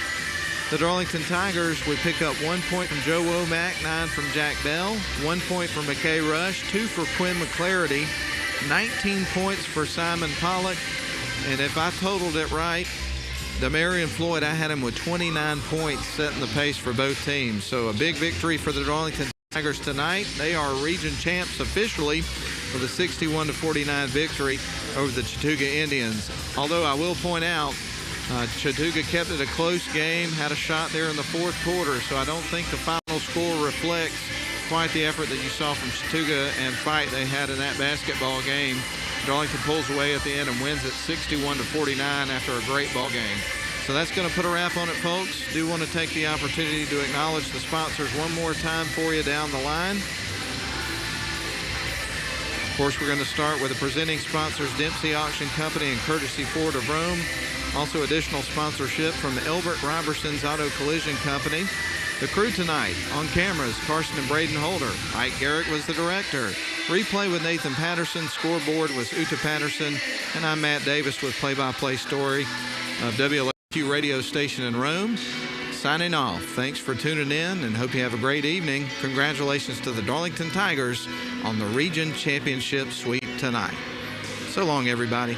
The Darlington Tigers would pick up 1 point from Joe Womack, 9 from Jack Bell, 1 point from McKay Rush, 2 for Quinn McClarity, 19 points for Simon Pollock, and if I totaled it right, Demarion Floyd, I had him with 29 points, setting the pace for both teams. So a big victory for the Darlington Tigers tonight. They are region champs officially with a 61-49 victory over the Chattooga Indians. Although I will point out, Chattooga kept it a close game, had a shot there in the fourth quarter, so I don't think the final score reflects quite the effort that you saw from Chattooga and fight they had in that basketball game. Darlington pulls away at the end and wins it 61-49 after a great ball game. So that's going to put a wrap on it, folks. Do want to take the opportunity to acknowledge the sponsors one more time for you down the line. Of course, we're going to start with the presenting sponsors, Dempsey Auction Company and Courtesy Ford of Rome. Also additional sponsorship from Elbert Robertson's Auto Collision Company. The crew tonight on cameras, Carson and Braden Holder. Mike Garrick was the director. Replay with Nathan Patterson. Scoreboard was Uta Patterson. And I'm Matt Davis with play-by-play story of WLAQ Radio Station in Rome. Signing off. Thanks for tuning in and hope you have a great evening. Congratulations to the Darlington Tigers on the Region Championship sweep tonight. So long, everybody.